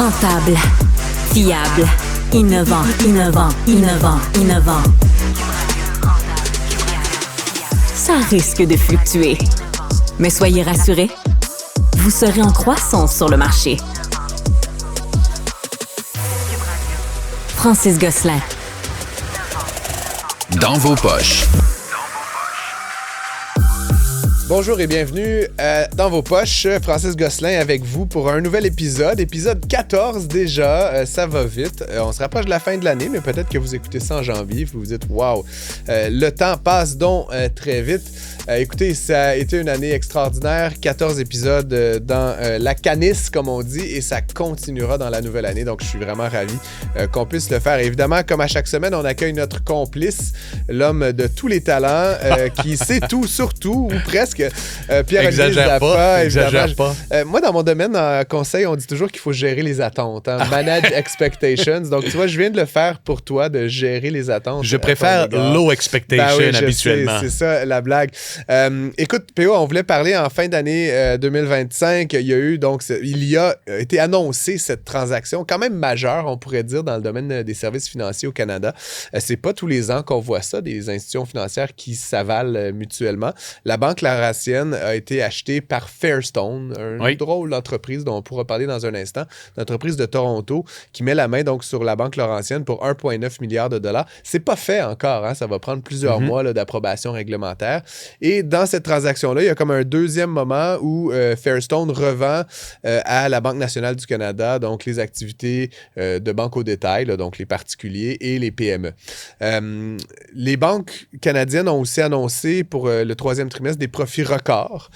Rentable, fiable, innovant. Ça risque de fluctuer. Mais soyez rassurés, vous serez en croissance sur le marché. Francis Gosselin. Dans vos poches. Bonjour et bienvenue dans vos poches. Francis Gosselin avec vous pour un nouvel épisode. Épisode 14 déjà, ça va vite. On se rapproche de la fin de l'année, mais peut-être que vous écoutez ça en janvier. Vous vous dites, waouh, le temps passe donc très vite. Écoutez, ça a été une année extraordinaire. 14 épisodes dans la canisse, comme on dit, et ça continuera dans la nouvelle année. Donc, je suis vraiment ravi qu'on puisse le faire. Et évidemment, comme à chaque semaine, on accueille notre complice, l'homme de tous les talents, qui sait tout sur tout, ou presque. Pierre-Olivier Zappa. Exagère pas. Moi, dans mon domaine, en conseil, on dit toujours qu'il faut gérer les attentes. Hein? Manage expectations. Donc, tu vois, je viens de le faire pour toi, de gérer les attentes. Je préfère low expectation habituellement. C'est ça, la blague. Écoute, PO, on voulait parler en fin d'année 2025. Il a été annoncé cette transaction quand même majeure, on pourrait dire, dans le domaine des services financiers au Canada. C'est pas tous les ans qu'on voit ça, des institutions financières qui s'avalent mutuellement. La Banque Laurentienne a été achetée par Fairstone, une drôle d'entreprise dont on pourra parler dans un instant, une entreprise de Toronto qui met la main donc sur la Banque Laurentienne pour 1,9 milliard de dollars. C'est pas fait encore, hein? Ça va prendre plusieurs mois là, d'approbation réglementaire. Et dans cette transaction-là, il y a comme un deuxième moment où Fairstone revend à la Banque nationale du Canada donc les activités de banque au détail, là, donc les particuliers et les PME. Les banques canadiennes ont aussi annoncé pour le troisième trimestre des profits records.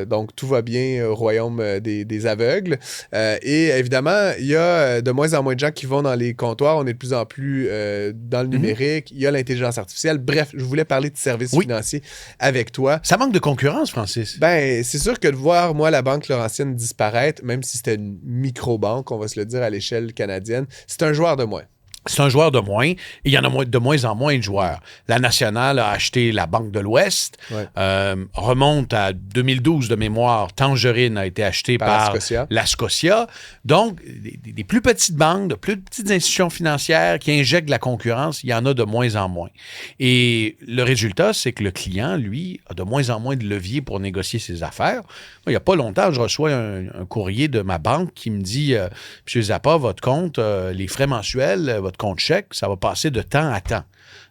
Donc, tout va bien au royaume des aveugles. Et évidemment, il y a de moins en moins de gens qui vont dans les comptoirs. On est de plus en plus dans le numérique. Il y a l'intelligence artificielle. Bref, je voulais parler de services financiers avec toi. Ça manque de concurrence, Francis. Ben, c'est sûr que de voir, moi, la Banque Laurentienne disparaître, même si c'était une micro-banque, on va se le dire à l'échelle canadienne, c'est un joueur de moins. C'est un joueur de moins et il y en a de moins en moins de joueurs. La Nationale a acheté la Banque de l'Ouest, remonte à 2012 de mémoire. Tangerine a été acheté par la Scotia. Donc, des plus petites banques, de plus petites institutions financières qui injectent de la concurrence, il y en a de moins en moins. Et le résultat, c'est que le client, lui, a de moins en moins de levier pour négocier ses affaires. Moi, il n'y a pas longtemps, je reçois un courrier de ma banque qui me dit « M. Zappa, votre compte, les frais mensuels, votre compte chèque, ça va passer de temps à temps. »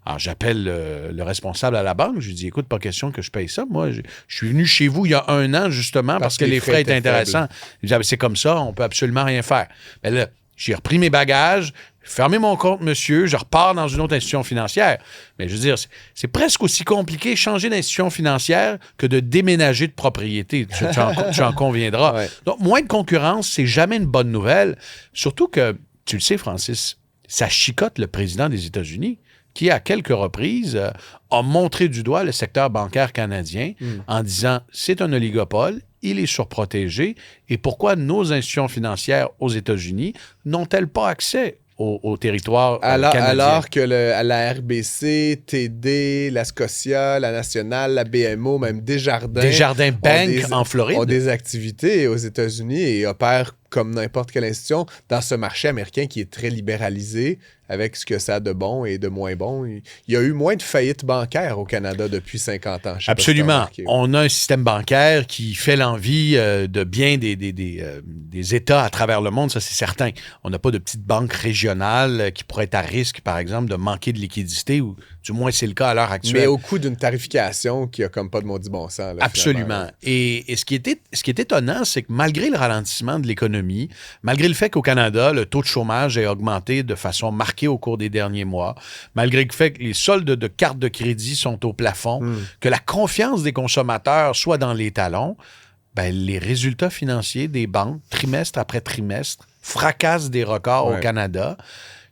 Alors, j'appelle le responsable à la banque. Je lui dis, écoute, pas question que je paye ça. Moi, je suis venu chez vous il y a 1 an, justement, parce que les frais étaient intéressants. Je dis, c'est comme ça, on peut absolument rien faire. Mais là, j'ai repris mes bagages, fermé mon compte, monsieur, je repars dans une autre institution financière. Mais je veux dire, c'est presque aussi compliqué changer d'institution financière que de déménager de propriété. Tu en conviendras. Ouais. Donc, moins de concurrence, c'est jamais une bonne nouvelle. Surtout que, tu le sais, Francis, ça chicote le président des États-Unis qui, à quelques reprises, a montré du doigt le secteur bancaire canadien en disant « c'est un oligopole, il est surprotégé et pourquoi nos institutions financières aux États-Unis n'ont-elles pas accès au territoire canadien? » Alors que la RBC, TD, la Scotia, la Nationale, la BMO, même Desjardins Bank en Floride ont des activités aux États-Unis et opèrent comme n'importe quelle institution dans ce marché américain qui est très libéralisé avec ce que ça a de bon et de moins bon. Il y a eu moins de faillites bancaires au Canada depuis 50 ans. Absolument. On a un système bancaire qui fait l'envie de bien des États à travers le monde, ça c'est certain. On n'a pas de petites banques régionales qui pourraient être à risque, par exemple, de manquer de liquidité, ou du moins c'est le cas à l'heure actuelle. Mais au coût d'une tarification qui a comme pas de maudit bon sens. Là, absolument. Et ce qui est étonnant, c'est que malgré le ralentissement de l'économie, malgré le fait qu'au Canada, le taux de chômage ait augmenté de façon marquée au cours des derniers mois, malgré le fait que les soldes de cartes de crédit sont au plafond, que la confiance des consommateurs soit dans les talons, ben, les résultats financiers des banques, trimestre après trimestre, fracassent des records au Canada.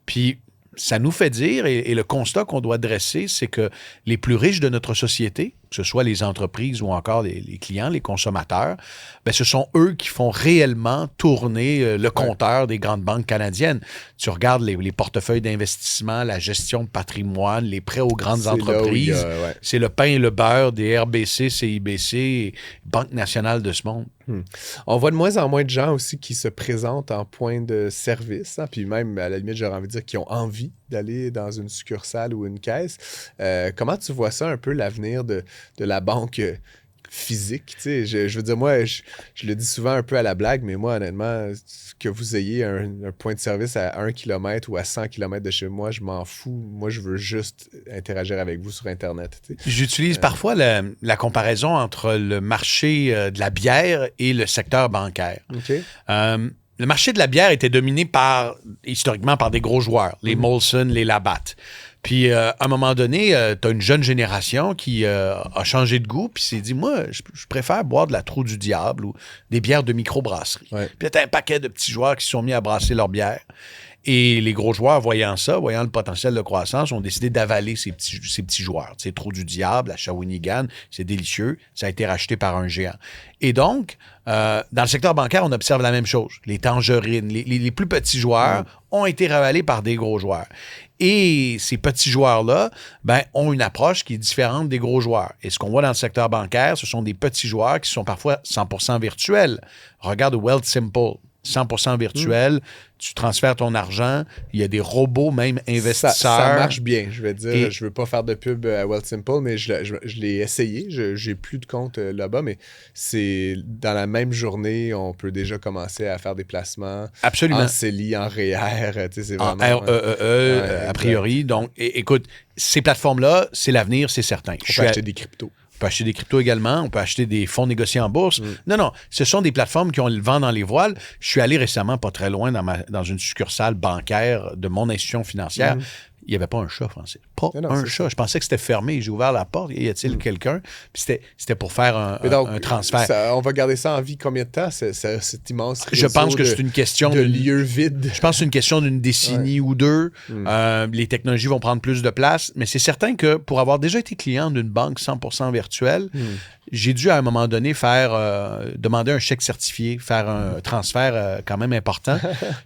Puis, ça nous fait dire, et le constat qu'on doit dresser, c'est que les plus riches de notre société, que ce soit les entreprises ou encore les clients, les consommateurs, bien, ce sont eux qui font réellement tourner le compteur des grandes banques canadiennes. Tu regardes les portefeuilles d'investissement, la gestion de patrimoine, les prêts aux grandes entreprises. C'est le pain et le beurre des RBC, CIBC, Banque nationale de ce monde. On voit de moins en moins de gens aussi qui se présentent en point de service, hein, puis même, à la limite, j'aurais envie de dire, qui ont envie d'aller dans une succursale ou une caisse. Comment tu vois ça un peu, l'avenir de la banque physique? Tu sais, je veux dire, moi, je le dis souvent un peu à la blague, mais moi, honnêtement, que vous ayez un point de service à 1 km ou à 100 km de chez moi, je m'en fous. Moi, je veux juste interagir avec vous sur Internet. Tu sais. J'utilise parfois la comparaison entre le marché de la bière et le secteur bancaire. Okay. Le marché de la bière était dominé historiquement par des gros joueurs, les Molson, les Labatt. Puis, à un moment donné, tu as une jeune génération qui a changé de goût puis s'est dit, moi, je préfère boire de la Trou du Diable ou des bières de microbrasserie. Ouais. Puis, tu as un paquet de petits joueurs qui se sont mis à brasser leur bière. Et les gros joueurs, voyant le potentiel de croissance, ont décidé d'avaler ces petits joueurs. Tu sais, Trou du Diable, la Shawinigan, c'est délicieux. Ça a été racheté par un géant. Et donc, dans le secteur bancaire, on observe la même chose. Les Tangerines, les plus petits joueurs ont été ravalés par des gros joueurs. Et ces petits joueurs-là ont une approche qui est différente des gros joueurs. Et ce qu'on voit dans le secteur bancaire, ce sont des petits joueurs qui sont parfois 100% virtuels. Regarde Wealthsimple. 100% virtuel, tu transfères ton argent, il y a des robots même investisseurs. Ça marche bien, je vais dire. Je veux pas faire de pub à Wealthsimple, mais je l'ai essayé. J'ai plus de compte là-bas, mais c'est dans la même journée, on peut déjà commencer à faire des placements. Absolument. En CELI, en REER, tu sais, c'est vraiment... En REE, a priori. Donc, écoute, ces plateformes-là, c'est l'avenir, c'est certain. On peut acheter des cryptos. On peut acheter des cryptos également. On peut acheter des fonds négociés en bourse. Non, ce sont des plateformes qui ont le vent dans les voiles. Je suis allé récemment, pas très loin, dans une succursale bancaire de mon institution financière. Il n'y avait pas un chat français. Pas un chat. Je pensais que c'était fermé. J'ai ouvert la porte. Y a-t-il quelqu'un? Puis c'était pour faire un transfert. On va garder ça en vie combien de temps, cet immense réseau? Je pense que c'est une question de lieux vides. Je pense que c'est une question d'une décennie ou deux. Les technologies vont prendre plus de place. Mais c'est certain que pour avoir déjà été client d'une banque 100% virtuelle, j'ai dû à un moment donné demander un chèque certifié, faire un transfert quand même important.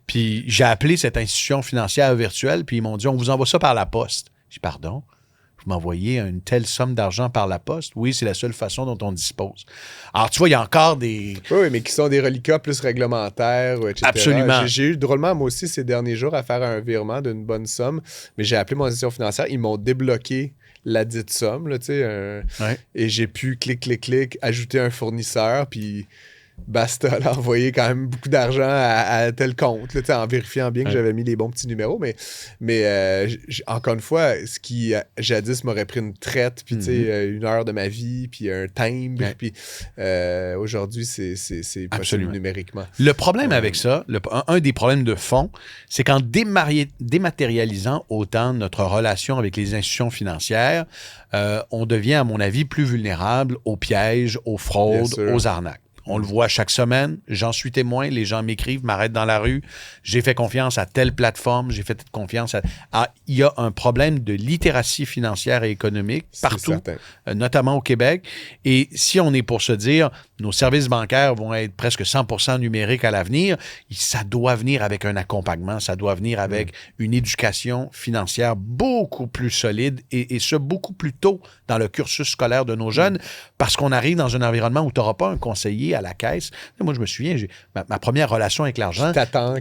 Puis j'ai appelé cette institution financière virtuelle, puis ils m'ont dit, on vous envoie ça par la poste. J'ai dit, pardon? Vous m'envoyez une telle somme d'argent par la poste? Oui, c'est la seule façon dont on dispose. Alors, tu vois, il y a encore des... Oui, mais qui sont des reliquats plus réglementaires, etc. Absolument. J'ai eu drôlement, moi aussi, ces derniers jours, à faire un virement d'une bonne somme, mais j'ai appelé mon institution financière, ils m'ont débloqué la dite somme, là, tu sais, et j'ai pu, clic, ajouter un fournisseur, puis... basta, là, envoyer quand même beaucoup d'argent à tel compte, là, en vérifiant bien que j'avais mis les bons petits numéros. Mais encore une fois, ce qui jadis m'aurait pris une traite, puis 1 heure de ma vie, puis un timbre, puis aujourd'hui, c'est possible numériquement. Le problème avec ça, un des problèmes de fond, c'est qu'en dématérialisant autant notre relation avec les institutions financières, on devient, à mon avis, plus vulnérable aux pièges, aux fraudes, aux arnaques. On le voit chaque semaine. J'en suis témoin. Les gens m'écrivent, m'arrêtent dans la rue. J'ai fait confiance à telle plateforme. J'ai fait confiance à... Il y a un problème de littératie financière et économique partout, notamment au Québec. Et si on est pour se dire, nos services bancaires vont être presque 100% numériques à l'avenir, ça doit venir avec un accompagnement. Ça doit venir avec une éducation financière beaucoup plus solide et ce, beaucoup plus tôt dans le cursus scolaire de nos jeunes parce qu'on arrive dans un environnement où tu n'auras pas un conseiller à la caisse. Moi, je me souviens, ma première relation avec l'argent,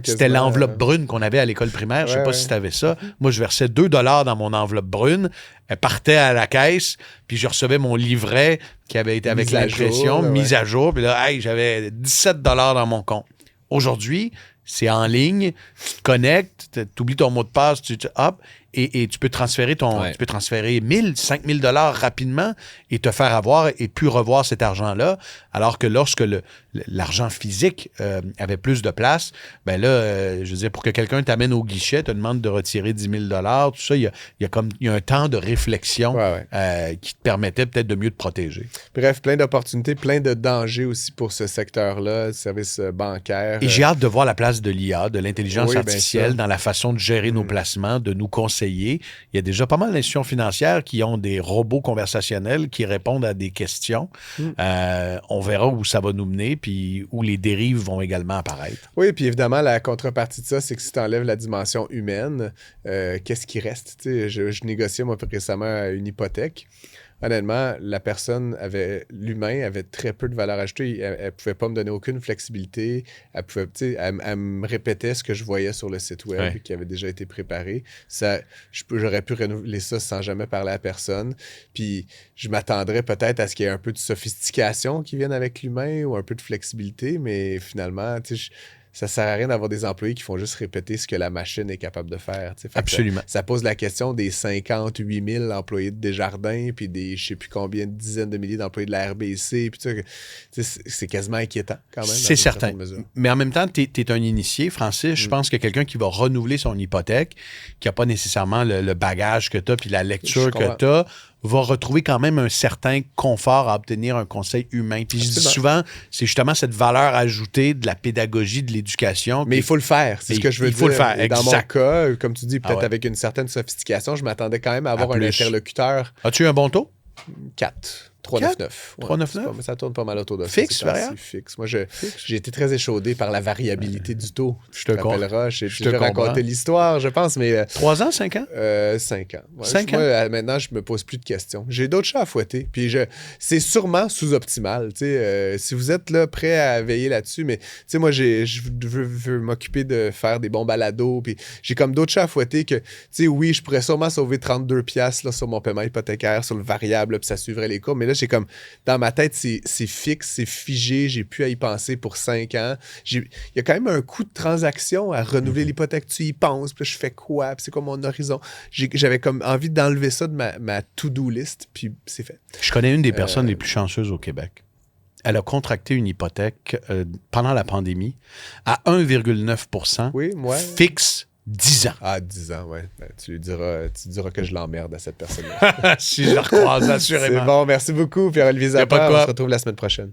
c'était l'enveloppe brune qu'on avait à l'école primaire. Je ne sais pas si tu avais ça. Moi, je versais 2 $ dans mon enveloppe brune, elle partait à la caisse, puis je recevais mon livret qui avait été avec l'impression, mise à jour, puis là, j'avais 17 $ dans mon compte. Aujourd'hui, c'est en ligne, tu te connectes, tu oublies ton mot de passe, hop, et tu peux transférer tu peux transférer 5 000 $ rapidement et te faire avoir et puis revoir cet argent-là, alors que lorsque l'argent physique avait plus de place, ben là, je veux dire, pour que quelqu'un t'amène au guichet, te demande de retirer 10 000 $, tout ça, il y a un temps de réflexion qui te permettait peut-être de mieux te protéger. Bref, plein d'opportunités, plein de dangers aussi pour ce secteur-là, le service bancaire. Et j'ai hâte de voir la place de l'IA, de l'intelligence artificielle dans la façon de gérer nos placements, de nous conseiller conseiller. Il y a déjà pas mal d'institutions financières qui ont des robots conversationnels qui répondent à des questions. On verra où ça va nous mener, puis où les dérives vont également apparaître. Oui, puis évidemment, la contrepartie de ça, c'est que si tu enlèves la dimension humaine, qu'est-ce qui reste? Je négociais, moi, récemment une hypothèque. Honnêtement, l'humain avait très peu de valeur ajoutée. Elle ne pouvait pas me donner aucune flexibilité. Elle me répétait ce que je voyais sur le site web qui avait déjà été préparé. J'aurais pu renouveler ça sans jamais parler à personne. Puis je m'attendrais peut-être à ce qu'il y ait un peu de sophistication qui vienne avec l'humain ou un peu de flexibilité, mais finalement, ça sert à rien d'avoir des employés qui font juste répéter ce que la machine est capable de faire. Absolument. Ça pose la question des 58 000 employés de Desjardins, puis des je ne sais plus combien de dizaines de milliers d'employés de la RBC. Puis c'est quasiment inquiétant quand même. C'est certain. Mais en même temps, tu es un initié, Francis. Je pense que quelqu'un qui va renouveler son hypothèque, qui n'a pas nécessairement le bagage que tu as, puis la lecture que tu as, va retrouver quand même un certain confort à obtenir un conseil humain. Puis je dis souvent, c'est justement cette valeur ajoutée de la pédagogie, de l'éducation. Mais il faut le faire, c'est ce que je veux dire. Il faut le faire, exact. Dans mon cas, comme tu dis, peut-être avec une certaine sophistication, je m'attendais quand même à avoir un interlocuteur. As-tu eu un bon taux? 4. 3,99. 3,99? Ça tourne pas mal autour de ça. Fixe, variable? Fixe. Moi, j'ai été très échaudé par la variabilité du taux. Je te rappelleras. Je te raconter l'histoire, je pense, mais... 3 ans, 5 ans? 5 ans. Ouais, 5 ans? Moi, maintenant, je me pose plus de questions. J'ai d'autres chats à fouetter. Puis c'est sûrement sous-optimal. Si vous êtes là, prêt à veiller là-dessus, mais moi, je veux m'occuper de faire des bons balados. Puis j'ai comme d'autres chats à fouetter que, oui, je pourrais sûrement sauver 32$ là, sur mon paiement hypothécaire, sur le variable, puis ça suivrait les cours. Mais là, j'ai comme, dans ma tête, c'est fixe, c'est figé, j'ai plus à y penser pour 5 ans. Il y a quand même un coût de transaction à renouveler l'hypothèque. Tu y penses, puis je fais quoi, puis c'est quoi mon horizon. J'avais comme envie d'enlever ça de ma to-do list, puis c'est fait. Je connais une des personnes les plus chanceuses au Québec. Elle a contracté une hypothèque pendant la pandémie à 1,9% fixe 10 ans. Ah, 10 ans, oui. Ben, tu diras que je l'emmerde à cette personne-là. Si je la recroise, assurément. C'est bon, merci beaucoup, Pierre-Olivier Zappa. On se retrouve la semaine prochaine.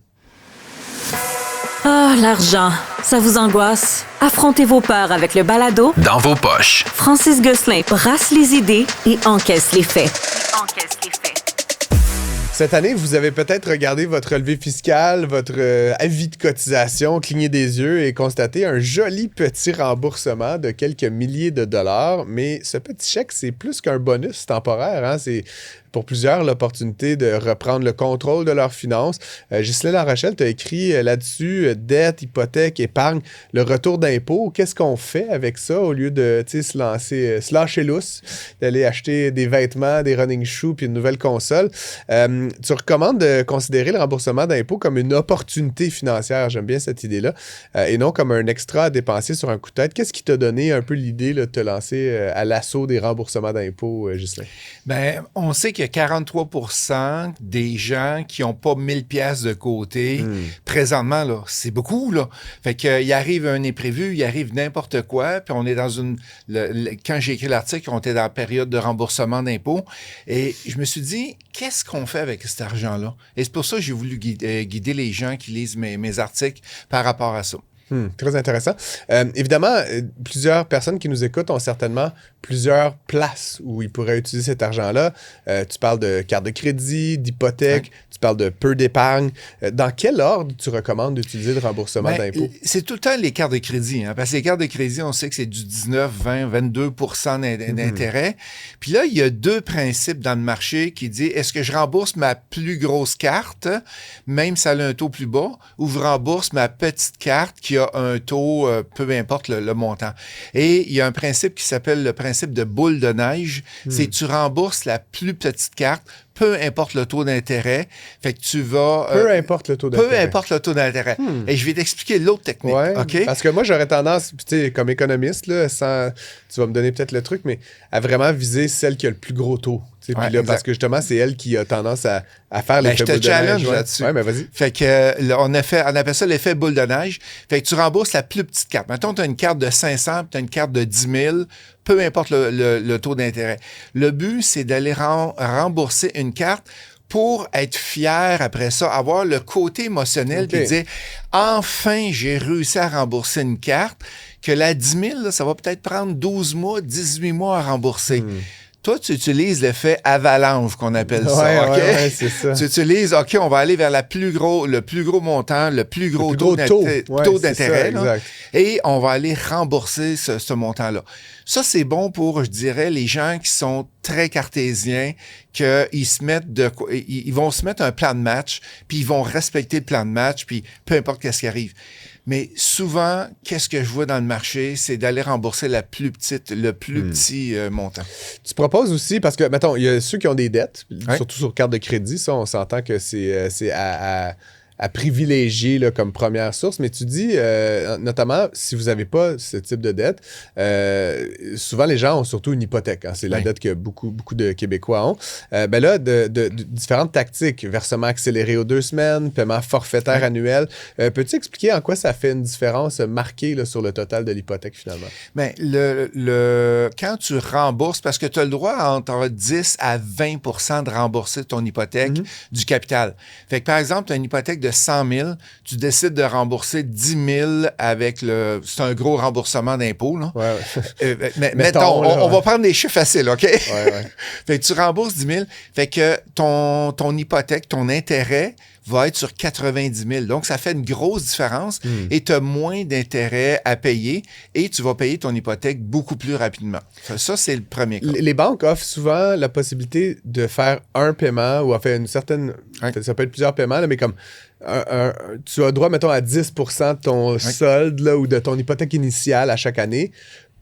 Ah, l'argent, ça vous angoisse? Affrontez vos peurs avec le balado Dans vos poches. Francis Gosselin brasse les idées et encaisse les faits. Cette année, vous avez peut-être regardé votre relevé fiscal, votre avis de cotisation, cligné des yeux et constaté un joli petit remboursement de quelques milliers de dollars. Mais ce petit chèque, c'est plus qu'un bonus temporaire. Hein? C'est pour plusieurs l'opportunité de reprendre le contrôle de leurs finances. Ghislaine Larochelle, tu as écrit là-dessus dette, hypothèque, épargne, le retour d'impôt. Qu'est-ce qu'on fait avec ça au lieu de se lâcher lousse, d'aller acheter des vêtements, des running shoes puis une nouvelle console? Tu recommandes de considérer le remboursement d'impôt comme une opportunité financière. J'aime bien cette idée-là. Et non comme un extra à dépenser sur un coup de tête. Qu'est-ce qui t'a donné un peu l'idée là, de te lancer à l'assaut des remboursements d'impôt, Ghislaine? Bien, on sait qu'il y a 43% des gens qui n'ont pas 1000 pièces de côté. Présentement, là, c'est beaucoup, là. Fait qu'il arrive un imprévu, il arrive n'importe quoi, puis on est dans quand j'ai écrit l'article, on était dans la période de remboursement d'impôts, et je me suis dit, qu'est-ce qu'on fait avec cet argent-là? Et c'est pour ça que j'ai voulu guider les gens qui lisent mes articles par rapport à ça. Très intéressant. Évidemment, plusieurs personnes qui nous écoutent ont certainement plusieurs places où ils pourraient utiliser cet argent-là. Tu parles de carte de crédit, d'hypothèque, tu parles de peu d'épargne. Dans quel ordre tu recommandes d'utiliser le remboursement d'impôt? C'est tout le temps les cartes de crédit. Hein, parce que les cartes de crédit, on sait que c'est du 19, 20, 22% d'intérêt. Puis là, il y a deux principes dans le marché qui disent, est-ce que je rembourse ma plus grosse carte, même si elle a un taux plus bas, ou je rembourse ma petite carte qui a un taux, peu importe le montant. Et il y a un principe qui s'appelle le principe de boule de neige. C'est que tu rembourses la plus petite carte, peu importe le taux d'intérêt. Fait que tu vas... peu importe le taux d'intérêt. Peu importe le taux d'intérêt. Et je vais t'expliquer l'autre technique. Ouais, OK? Parce que moi, j'aurais tendance, tu sais, comme économiste, là, tu vas me donner peut-être le truc, mais à vraiment viser celle qui a le plus gros taux. Puis là, parce que justement, c'est elle qui a tendance à faire l'effet boule de neige. Je te challenge là-dessus. Ouais, mais vas-y. Fait que on appelle ça l'effet boule de neige. Fait que tu rembourses la plus petite carte. Mettons, tu as une carte de 500 puis tu as une carte de 10 000, peu importe le taux d'intérêt. Le but, c'est d'aller rembourser une carte pour être fier après ça, avoir le côté émotionnel, puis dire « Enfin, j'ai réussi à rembourser une carte », que la 10 000, là, ça va peut-être prendre 12 mois, 18 mois à rembourser. Toi, tu utilises l'effet avalanche qu'on appelle ça. OK? Ouais, c'est ça. Tu utilises, OK, on va aller vers le plus gros montant, le plus gros taux d'intérêt. Là, et on va aller rembourser ce montant-là. Ça, c'est bon pour, je dirais, les gens qui sont très cartésiens, qu'ils vont se mettre un plan de match, puis ils vont respecter le plan de match, puis peu importe qu'est-ce qui arrive. Mais souvent, qu'est-ce que je vois dans le marché, c'est d'aller rembourser le plus petit montant. Tu proposes aussi, parce que, mettons, il y a ceux qui ont des dettes, surtout sur carte de crédit, ça, on s'entend que c'est à privilégier là, comme première source, mais tu dis, notamment, si vous n'avez pas ce type de dette, souvent les gens ont surtout une hypothèque. Hein, c'est la dette que beaucoup de Québécois ont. Ben là, de différentes tactiques, versement accéléré aux 2 semaines, paiement forfaitaire annuel. Peux-tu expliquer en quoi ça fait une différence marquée là, sur le total de l'hypothèque finalement? Bien, quand tu rembourses, parce que tu as le droit entre 10 à 20 de rembourser ton hypothèque du capital. Fait que par exemple, tu as une hypothèque de 100 000, tu décides de rembourser 10 000 avec c'est un gros remboursement d'impôts. Là. Mettons, on va prendre des chiffres faciles, OK? Fait que tu rembourses 10 000, fait que ton hypothèque, ton intérêt va être sur 90 000. Donc, ça fait une grosse différence et tu as moins d'intérêt à payer et tu vas payer ton hypothèque beaucoup plus rapidement. Ça, c'est le premier cas. Les banques offrent souvent la possibilité de faire un paiement ou en fait une certaine... Ça peut être plusieurs paiements, là, mais comme... tu as droit, mettons, à 10 de ton solde là, ou de ton hypothèque initiale à chaque année,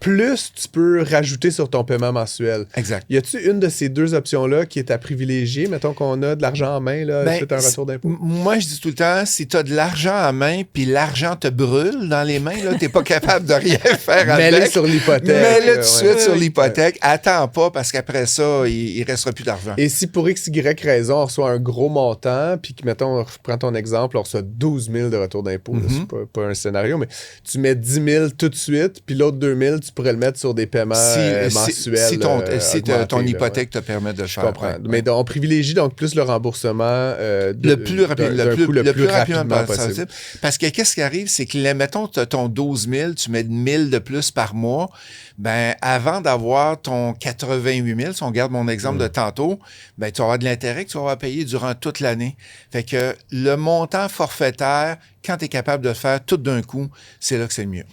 plus tu peux rajouter sur ton paiement mensuel. Exact. Y a-tu une de ces deux options-là qui est à privilégier? Mettons qu'on a de l'argent en main, là, c'est un retour d'impôt. Moi, je dis tout le temps, si tu as de l'argent en main puis l'argent te brûle dans les mains, tu n'es pas capable de rien faire avec. Mets-le sur l'hypothèque. Mets-le tout de suite sur l'hypothèque. Attends pas parce qu'après ça, il ne restera plus d'argent. Et si pour X, Y raison, on reçoit un gros montant, puis que, mettons, prends ton exemple, on reçoit 12 000 de retour d'impôt, c'est pas un scénario, mais tu mets 10 000 tout de suite, puis l'autre 2 000, tu pourrais le mettre sur des paiements mensuels. Si ton hypothèque te permet de le faire. Je comprends. Mais on privilégie donc plus le remboursement le plus rapidement possible. Parce que qu'est-ce qui arrive, c'est que, mettons, tu as ton 12 000, tu mets 1 000 de plus par mois, ben avant d'avoir ton 88 000, si on garde mon exemple de tantôt, ben tu vas avoir de l'intérêt que tu vas avoir payé durant toute l'année. Fait que le montant forfaitaire, quand tu es capable de le faire tout d'un coup, c'est là que c'est le mieux.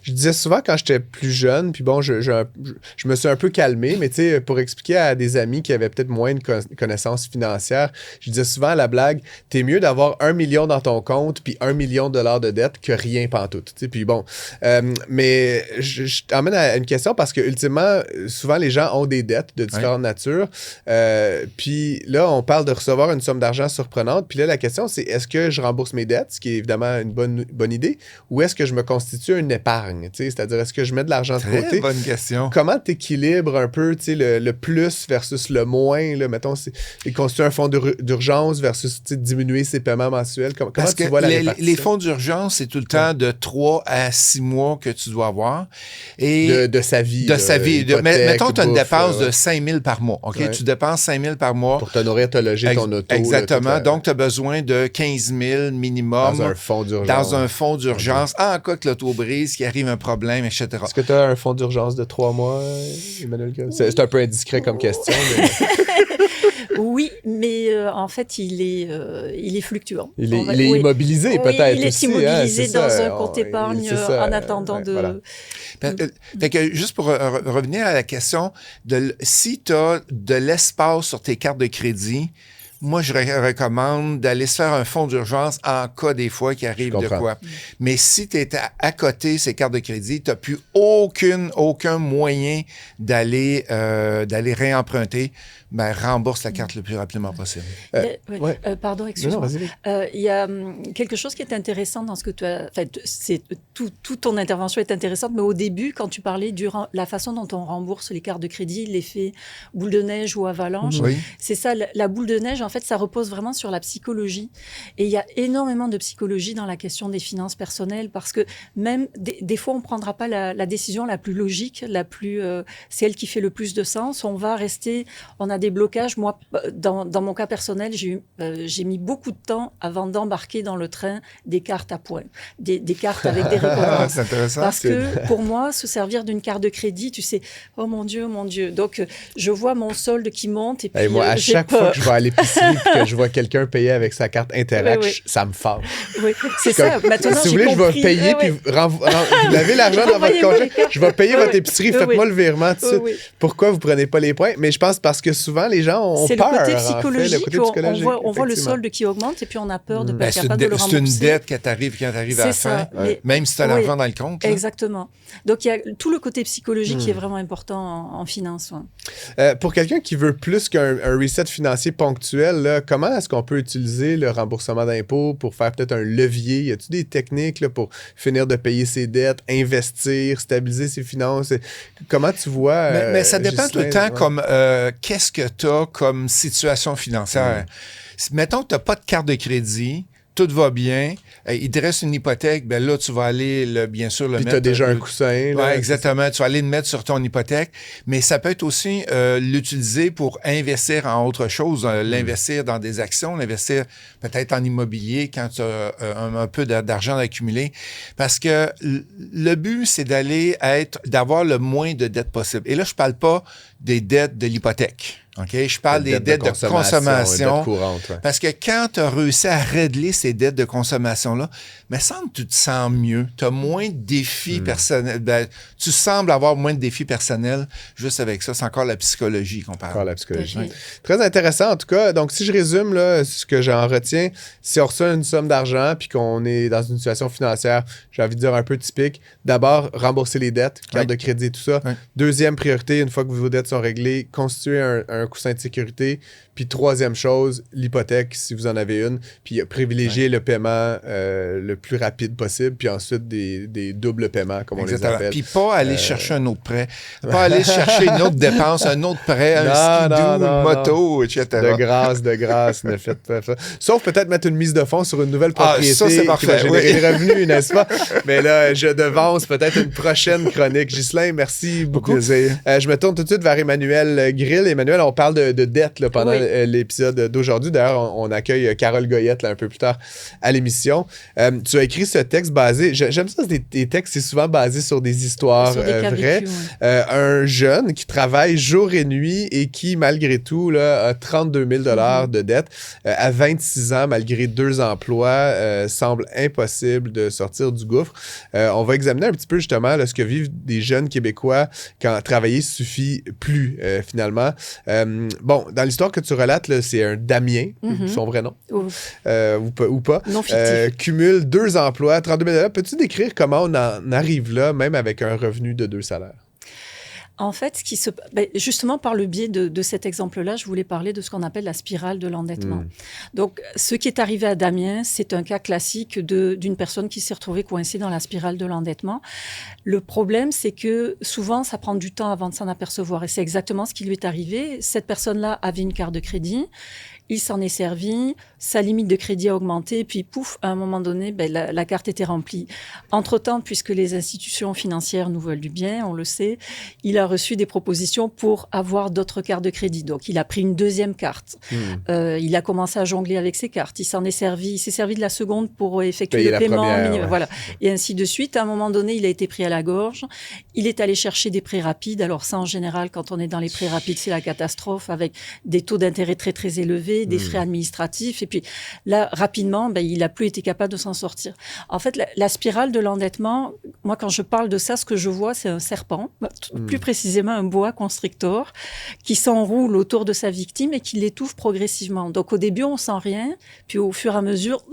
Je disais souvent quand j'étais plus jeune, puis bon, je me suis un peu calmé, mais tu sais, pour expliquer à des amis qui avaient peut-être moins de connaissances financières, je disais souvent à la blague, t'es mieux d'avoir 1 million dans ton compte puis 1 million de dollars de dette que rien pantoute. Tu sais, puis bon, mais je t'emmène à une question parce que ultimement, souvent les gens ont des dettes de différentes natures, puis là, on parle de recevoir une somme d'argent surprenante, puis là, la question, c'est est-ce que je rembourse mes dettes, ce qui est évidemment une bonne idée, ou est-ce que je me constitue une épargne? C'est-à-dire, est-ce que je mets de l'argent de côté? Très bonne question. Comment tu équilibres un peu le plus versus le moins? Là, mettons, c'est constituer un fonds d'urgence versus diminuer ses paiements mensuels. Comment tu vois la répartition? Les fonds d'urgence, c'est tout le temps de 3 à 6 mois que tu dois avoir. Et de sa vie. De sa vie. Mettons, tu as une dépense de 5 000 par mois. OK? Tu dépenses 5 000 par mois. Pour te nourrir, te loger, ton auto. Exactement. Là, donc, tu as besoin de 15 000 minimum. Dans un fonds d'urgence. En cas que l'auto brise, qu'il arrive un problème, etc. Est-ce que tu as un fonds d'urgence de 3 mois, Emmanuel? C'est un peu indiscret comme question. Mais... Oui, mais en fait, il est fluctuant. Il est immobilisé peut-être. Il est immobilisé dans un compte épargne en attendant de... Voilà. Fait que juste pour revenir à la question, si tu as de l'espace sur tes cartes de crédit, moi, je recommande d'aller se faire un fonds d'urgence en cas des fois qu'il arrive de quoi. Mais si tu es à côté ces cartes de crédit, tu n'as plus aucun moyen d'aller réemprunter, ben rembourse la carte le plus rapidement possible. Pardon, excuse-moi. Il y a quelque chose qui est intéressant dans ce que tu as... Enfin, toute ton intervention est intéressante, mais au début, quand tu parlais de la façon dont on rembourse les cartes de crédit, l'effet boule de neige ou avalanche, c'est ça, la boule de neige, en fait, ça repose vraiment sur la psychologie. Et il y a énormément de psychologie dans la question des finances personnelles parce que même des fois, on ne prendra pas la décision la plus logique, c'est elle qui fait le plus de sens. On a des blocages. Moi, dans mon cas personnel, j'ai mis beaucoup de temps avant d'embarquer dans le train des cartes à points, des cartes avec des récompenses. C'est intéressant. Parce que pour moi, se servir d'une carte de crédit, tu sais, oh mon Dieu. Donc, je vois mon solde qui monte et puis moi, à chaque fois que je vais à l'épicerie et que je vois quelqu'un payer avec sa carte Interac, ça me fâche. Oui, c'est ça. Maintenant, si vous voulez, je vais payer puis vous avez l'argent dans votre compte. Je vais payer votre épicerie, faites-moi le virement tout de suite. Pourquoi vous prenez pas les points? Mais je pense parce que souvent, les gens ont peur. C'est le côté psychologique. On voit le solde qui augmente et puis on a peur de ne pas être capable de le rembourser. C'est une dette quand t'arrives à la fin, même si tu as l'argent dans le compte. Exactement. Donc, il y a tout le côté psychologique qui est vraiment important en finance. Pour quelqu'un qui veut plus qu'un reset financier ponctuel, là, comment est-ce qu'on peut utiliser le remboursement d'impôts pour faire peut-être un levier? Y a-t-il des techniques là, pour finir de payer ses dettes, investir, stabiliser ses finances? Comment tu vois... mais ça dépend tout le temps comme qu'est-ce que tu as comme situation financière. Mettons que tu n'as pas de carte de crédit, tout va bien, il te reste une hypothèque, ben là, tu vas aller, bien sûr, le mettre... Puis tu as déjà un coussin. Oui, exactement. Tu vas aller le mettre sur ton hypothèque, mais ça peut être aussi l'utiliser pour investir en autre chose, l'investir dans des actions, l'investir peut-être en immobilier quand tu as un peu d'argent accumulé. Parce que le but, c'est d'avoir le moins de dettes possible. Et là, je parle pas des dettes de l'hypothèque. OK? Je parle des dettes de consommation. Dettes courantes, Parce que quand tu as réussi à régler ces dettes de consommation-là, mais semble que tu te sens mieux. Tu as moins de défis personnels. Ben, tu sembles avoir moins de défis personnels juste avec ça. C'est encore la psychologie qu'on parle. Encore la psychologie. Très intéressant, en tout cas. Donc, si je résume là, ce que j'en retiens, si on reçoit une somme d'argent puis qu'on est dans une situation financière, j'ai envie de dire un peu typique, d'abord, rembourser les dettes, carte de crédit, tout ça. Deuxième priorité, une fois que vos dettes sont réglées, constituer un coussin de sécurité. Puis troisième chose, l'hypothèque, si vous en avez une. Puis privilégier le paiement le plus rapide possible. Puis ensuite, des doubles paiements, comme on les appelle. Puis pas aller chercher un autre prêt. Pas aller chercher une autre dépense, un autre prêt, un skidoo, une moto, etc. De grâce, ne faites pas ça. Sauf peut-être mettre une mise de fonds sur une nouvelle propriété ça, c'est parfait, qui va générer des revenus, n'est-ce pas? Mais là, je devance peut-être une prochaine chronique. Ghislain, merci beaucoup. Je me tourne tout de suite vers Emmanuel Grill. Emmanuel, on parle de dette là, pendant l'épisode d'aujourd'hui. D'ailleurs, on accueille Carole Goyette là, un peu plus tard à l'émission. Tu as écrit ce texte basé... J'aime ça, des textes, c'est souvent basé sur des histoires vraies. Un jeune qui travaille jour et nuit et qui, malgré tout, là, a 32 000 $ de dette. À 26 ans, malgré 2 emplois, semble impossible de sortir du gouffre. On va examiner un petit peu justement là, ce que vivent des jeunes Québécois quand travailler suffit plus, finalement. Bon, dans l'histoire que tu relates, là, c'est un Damien, son vrai nom, ou pas. Non fictif. Cumule 2 emplois, 32 000 $. Peux-tu décrire comment on en arrive là, même avec un revenu de 2 salaires? En fait, justement, par le biais de cet exemple-là, je voulais parler de ce qu'on appelle la spirale de l'endettement. Donc, ce qui est arrivé à Damien, c'est un cas classique d'une personne qui s'est retrouvée coincée dans la spirale de l'endettement. Le problème, c'est que souvent, ça prend du temps avant de s'en apercevoir. Et c'est exactement ce qui lui est arrivé. Cette personne-là avait une carte de crédit. Il s'en est servi, sa limite de crédit a augmenté, puis pouf, à un moment donné, la carte était remplie. Entre-temps, puisque les institutions financières nous veulent du bien, on le sait, il a reçu des propositions pour avoir d'autres cartes de crédit. Donc, il a pris une deuxième carte. Il a commencé à jongler avec ses cartes. Il s'est servi de la seconde pour effectuer le paiement minimum. Voilà. Et ainsi de suite. À un moment donné, il a été pris à la gorge. Il est allé chercher des prêts rapides. Alors ça, en général, quand on est dans les prêts rapides, c'est la catastrophe avec des taux d'intérêt très, très élevés, des frais administratifs. Et puis là, rapidement, il n'a plus été capable de s'en sortir. En fait, la spirale de l'endettement, moi, quand je parle de ça, ce que je vois, c'est un serpent, plus précisément un boa constrictor, qui s'enroule autour de sa victime et qui l'étouffe progressivement. Donc, au début, on sent rien. Puis, au fur et à mesure,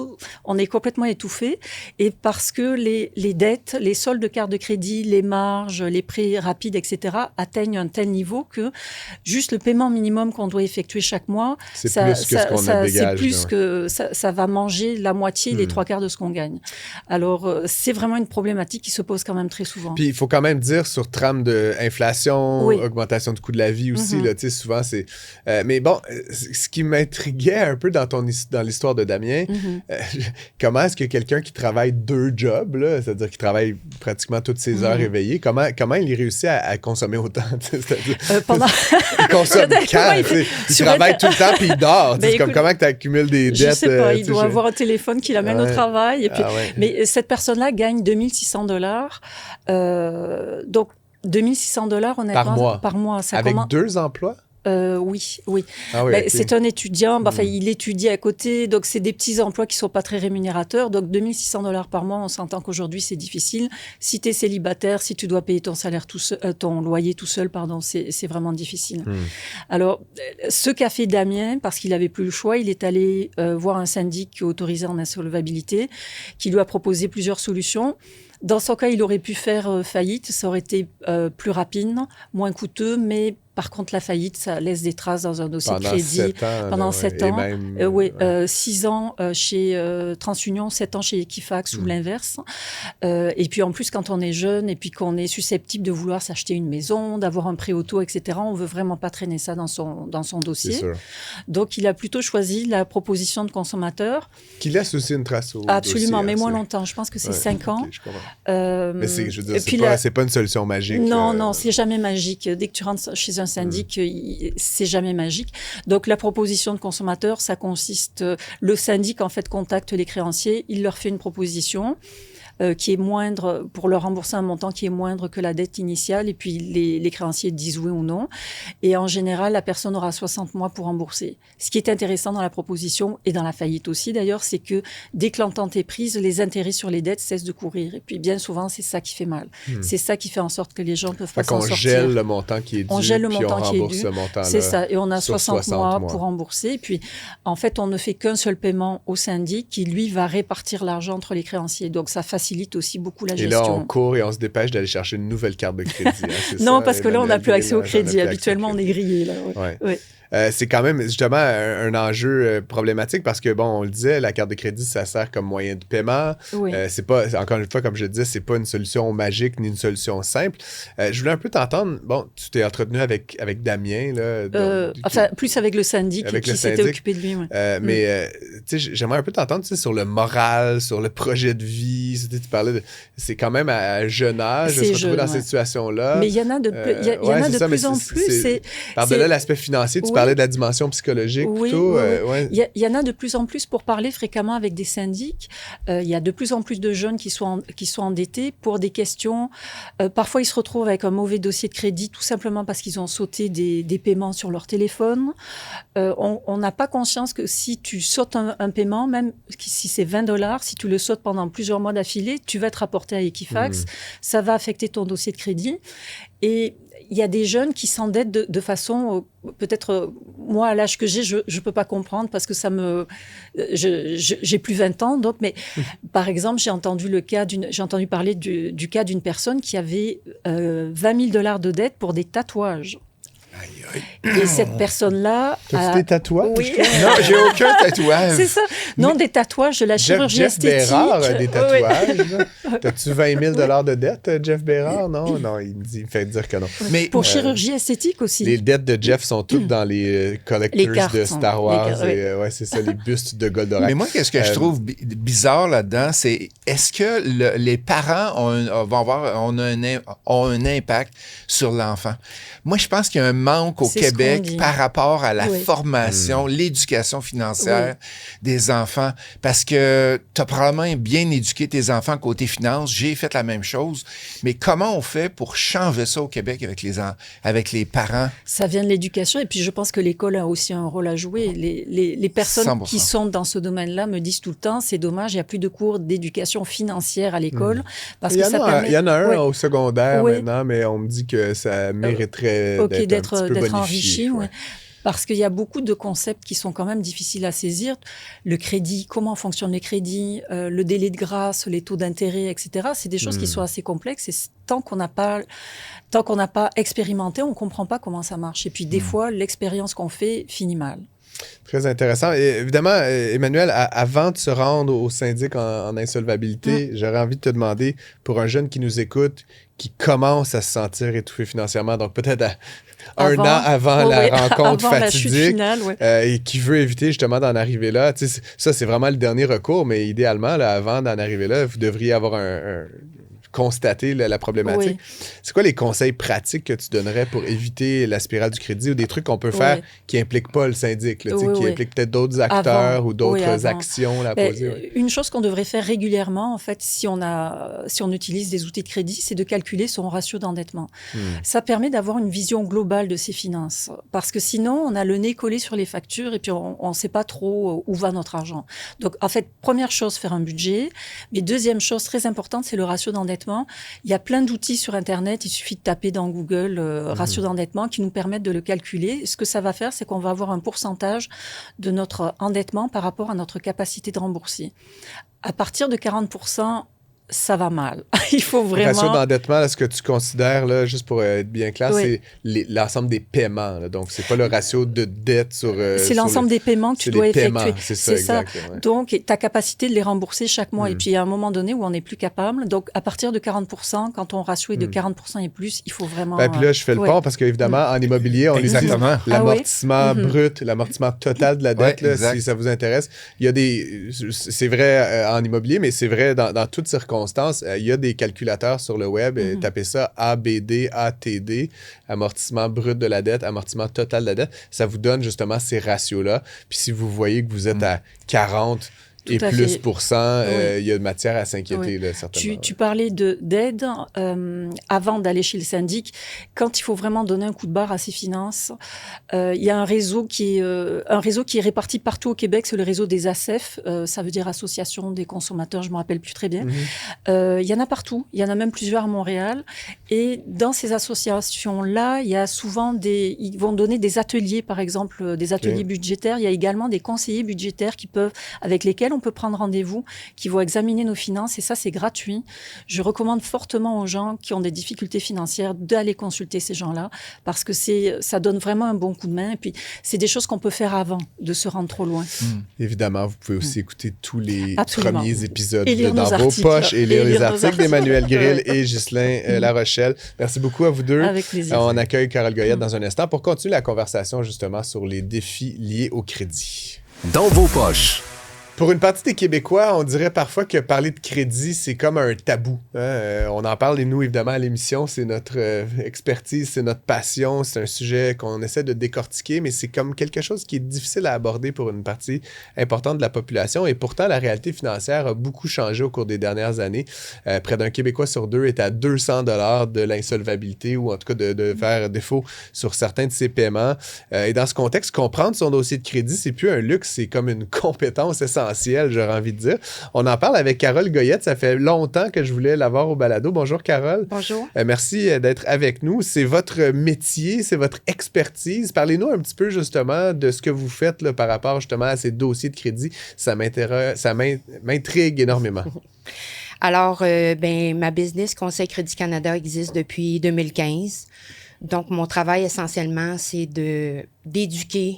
on est complètement étouffé. Et parce que les dettes, les soldes de carte de crédit, les marges, les prêts rapides, etc., atteignent un tel niveau que juste le paiement minimum qu'on doit effectuer chaque mois, ça va manger la moitié, les 3/4 de ce qu'on gagne. Alors, c'est vraiment une problématique qui se pose quand même très souvent. Puis, il faut quand même dire, sur trame d'inflation l'inflation, augmentation du coût de la vie aussi, là, tu sais, souvent, c'est... mais bon, ce qui m'intriguait un peu dans l'histoire de Damien, comment est-ce que quelqu'un qui travaille 2 jobs, là, c'est-à-dire qu'il travaille pratiquement toutes ses heures éveillées, comment il réussit à consommer autant? Il consomme quand? Il travaille tout le temps puis il dort. Comment tu accumules des dettes? Je sais pas, il doit avoir un téléphone qui l'amène au travail. Et puis, mais cette personne-là gagne $2 600. Donc, $2 600, honnêtement. Par mois. Ça Avec 2 emplois? Oui. Ah oui, okay. C'est un étudiant, il étudie à côté, donc c'est des petits emplois qui ne sont pas très rémunérateurs. Donc $2 600 par mois, on s'entend qu'aujourd'hui c'est difficile. Si tu es célibataire, si tu dois payer ton salaire ton loyer tout seul, c'est vraiment difficile. Alors, ce qu'a fait Damien, parce qu'il n'avait plus le choix, il est allé voir un syndic autorisé en insolvabilité, qui lui a proposé plusieurs solutions. Dans son cas, il aurait pu faire faillite, ça aurait été plus rapide, moins coûteux, mais par contre, la faillite, ça laisse des traces dans un dossier de crédit. Pendant 7 ans. 6 ans chez TransUnion, 7 ans chez Equifax ou l'inverse. Et puis en plus, quand on est jeune et puis qu'on est susceptible de vouloir s'acheter une maison, d'avoir un prêt auto, etc., on ne veut vraiment pas traîner ça dans son dossier. Donc, il a plutôt choisi la proposition de consommateur. Qui laisse aussi une trace au Absolument, dossier, mais moins longtemps. Je pense que c'est 5 ans. Mais je veux dire, c'est pas une solution magique. Non, c'est jamais magique. Dès que tu rentres chez un syndic, c'est jamais magique. Donc, la proposition de consommateur, ça consiste... le syndic, en fait, contacte les créanciers, il leur fait une proposition qui est moindre, pour leur rembourser un montant qui est moindre que la dette initiale, et puis les créanciers disent oui ou non. Et en général, la personne aura 60 mois pour rembourser. Ce qui est intéressant dans la proposition, et dans la faillite aussi d'ailleurs, c'est que dès que l'entente est prise, les intérêts sur les dettes cessent de courir. Et puis bien souvent, c'est ça qui fait mal. C'est ça qui fait en sorte que les gens peuvent pas s'en sortir. On gèle le montant qui est dû, on gèle le puis montant on qui est rembourse dû. ce montant-là. C'est ça, et on a 60 mois pour rembourser. Et puis, en fait, on ne fait qu'un seul paiement au syndic qui, lui, va répartir l'argent entre les créanciers. Donc, ça facilite aussi beaucoup la gestion. Et là, on court et on se dépêche d'aller chercher une nouvelle carte de crédit. Non, parce que là, on n'a plus accès au crédit. Habituellement, on est grillé. Là. Ouais. C'est quand même justement un enjeu problématique parce que, bon, on le disait, la carte de crédit, ça sert comme moyen de paiement. C'est pas, encore une fois, comme je le disais, c'est pas une solution magique ni une solution simple. Je voulais un peu t'entendre. Bon, tu t'es entretenu avec Damien. Là, plus avec le syndic qui s'était occupé de lui. Mais j'aimerais un peu t'entendre sur le moral, sur le projet de vie. Tu parlais c'est quand même à jeune âge de se retrouver dans cette situation-là. Mais il y en a de plus en plus. Par-delà l'aspect financier, tu parlais de la dimension psychologique plutôt. Il y en a de plus en plus pour parler fréquemment avec des syndics. Il y a de plus en plus de jeunes qui sont endettés pour des questions. Parfois, ils se retrouvent avec un mauvais dossier de crédit tout simplement parce qu'ils ont sauté des paiements sur leur téléphone. On n'a pas conscience que si tu sautes un paiement, même si c'est $20, si tu le sautes pendant plusieurs mois d'affilée, tu vas être rapporté à Equifax. Ça va affecter ton dossier de crédit. Et il y a des jeunes qui s'endettent de façon, peut-être, moi, à l'âge que j'ai, je ne peux pas comprendre parce que j'ai plus 20 ans. Donc, mais par exemple, j'ai entendu parler du cas d'une personne qui avait $20,000 de dette pour des tatouages. Et cette personne-là... T'as des tatouages? Oui. Non, j'ai aucun tatouage. C'est ça. Non, des tatouages, de la chirurgie esthétique. Jeff Bérard a des tatouages. T'as-tu $20,000 de dette, Jeff Bérard? Non, il me fait dire que non. Mais pour chirurgie esthétique aussi. Les dettes de Jeff sont toutes dans les collectors de Star Wars. C'est ça, les bustes de Goldorak. Mais moi, qu'est-ce que je trouve bizarre là-dedans, c'est est-ce que les parents ont un impact sur l'enfant? Moi, je pense qu'il y a un manque au Québec par rapport à la formation, l'éducation financière des enfants. Parce que tu as probablement bien éduqué tes enfants côté finance. J'ai fait la même chose. Mais comment on fait pour changer ça au Québec avec les parents? Ça vient de l'éducation. Et puis, je pense que l'école a aussi un rôle à jouer. Les personnes 100%. Qui sont dans ce domaine-là me disent tout le temps, c'est dommage, il n'y a plus de cours d'éducation financière à l'école. Parce que ça permet... Il y en a un au secondaire maintenant, mais on me dit que ça mériterait d'être enrichi. Parce qu'il y a beaucoup de concepts qui sont quand même difficiles à saisir. Le crédit, comment fonctionnent les crédits, le délai de grâce, les taux d'intérêt, etc. C'est des choses qui sont assez complexes et tant qu'on n'a pas expérimenté, on ne comprend pas comment ça marche. Et puis des fois, l'expérience qu'on fait finit mal. Très intéressant. Et évidemment, Emmanuel, avant de se rendre au syndic en insolvabilité, j'aurais envie de te demander, pour un jeune qui nous écoute, qui commence à se sentir étouffé financièrement, donc peut-être un an avant la rencontre avant fatidique, la chute finale, et qui veut éviter justement d'en arriver là. Tu sais, ça, c'est vraiment le dernier recours, mais idéalement, là, avant d'en arriver là, vous devriez avoir constater la problématique. Oui. C'est quoi les conseils pratiques que tu donnerais pour éviter la spirale du crédit ou des trucs qu'on peut faire qui n'impliquent pas le syndic, là, qui impliquent peut-être d'autres acteurs ou d'autres actions à poser? Une chose qu'on devrait faire régulièrement, en fait, si on utilise des outils de crédit, c'est de calculer son ratio d'endettement. Ça permet d'avoir une vision globale de ses finances. Parce que sinon, on a le nez collé sur les factures et puis on ne sait pas trop où va notre argent. Donc, en fait, première chose, faire un budget. Mais deuxième chose très importante, c'est le ratio d'endettement. Il y a plein d'outils sur Internet. Il suffit de taper dans Google ratio d'endettement qui nous permettent de le calculer. Ce que ça va faire, c'est qu'on va avoir un pourcentage de notre endettement par rapport à notre capacité de rembourser. À partir de 40%, ça va mal. Il faut vraiment... Le ratio d'endettement, là, ce que tu considères, là, juste pour être bien clair, c'est l'ensemble des paiements. Là. Donc, c'est pas le ratio de dette sur... c'est l'ensemble des paiements que tu dois effectuer. C'est ça, exact. Ouais. Donc, ta capacité de les rembourser chaque mois. Et puis, il y a un moment donné où on n'est plus capable. Donc, à partir de 40%, quand ton ratio est de 40% et plus, il faut vraiment... Puis là, je fais le pont parce qu'évidemment, en immobilier, on utilise l'amortissement brut, l'amortissement total de la dette, là, si ça vous intéresse. Il y a des... C'est vrai en immobilier, mais c'est vrai dans toutes circonstances. Il y a des calculateurs sur le web. Tapez ça ABD, ATD, amortissement brut de la dette, amortissement total de la dette. Ça vous donne justement ces ratios-là. Puis si vous voyez que vous êtes à 40 et plus %, il y a de matière à s'inquiéter, là, certainement. Tu parlais d'aide avant d'aller chez le syndic. Quand il faut vraiment donner un coup de barre à ses finances, il y a un réseau qui est réparti partout au Québec, c'est le réseau des ACEF, ça veut dire Association des consommateurs, je ne me rappelle plus très bien. Il y en a partout, il y en a même plusieurs à Montréal. Et dans ces associations-là, il y a souvent ils vont donner des ateliers, par exemple, des ateliers budgétaires. Il y a également des conseillers budgétaires avec lesquels on peut prendre rendez-vous, qui vont examiner nos finances, et ça, c'est gratuit. Je recommande fortement aux gens qui ont des difficultés financières d'aller consulter ces gens-là, parce que ça donne vraiment un bon coup de main, et puis c'est des choses qu'on peut faire avant de se rendre trop loin. Évidemment, vous pouvez aussi écouter tous les Absolument. premiers épisodes de Dans vos poches et lire les articles d'Emmanuel Grill et Ghislain Larochelle. Merci beaucoup à vous deux. Avec plaisir. On accueille Carole Goyette dans un instant pour continuer la conversation justement sur les défis liés au crédit. Dans vos poches. Pour une partie des Québécois, on dirait parfois que parler de crédit, c'est comme un tabou. On en parle, et nous, évidemment, à l'émission, c'est notre expertise, c'est notre passion, c'est un sujet qu'on essaie de décortiquer, mais c'est comme quelque chose qui est difficile à aborder pour une partie importante de la population. Et pourtant, la réalité financière a beaucoup changé au cours des dernières années. Près d'un Québécois sur deux est à 200 $ de l'insolvabilité, ou en tout cas de faire défaut sur certains de ses paiements. Et dans ce contexte, comprendre son dossier de crédit, c'est plus un luxe, c'est comme une compétence essentielle, j'aurais envie de dire. On en parle avec Carole Goyette. Ça fait longtemps que je voulais l'avoir au balado. Bonjour, Carole. Bonjour. Merci d'être avec nous. C'est votre métier, c'est votre expertise. Parlez-nous un petit peu justement de ce que vous faites là, par rapport justement à ces dossiers de crédit. Ça m'intrigue énormément. Alors, ma business Conseil Crédit Canada existe depuis 2015. Donc, mon travail essentiellement, c'est d'éduquer,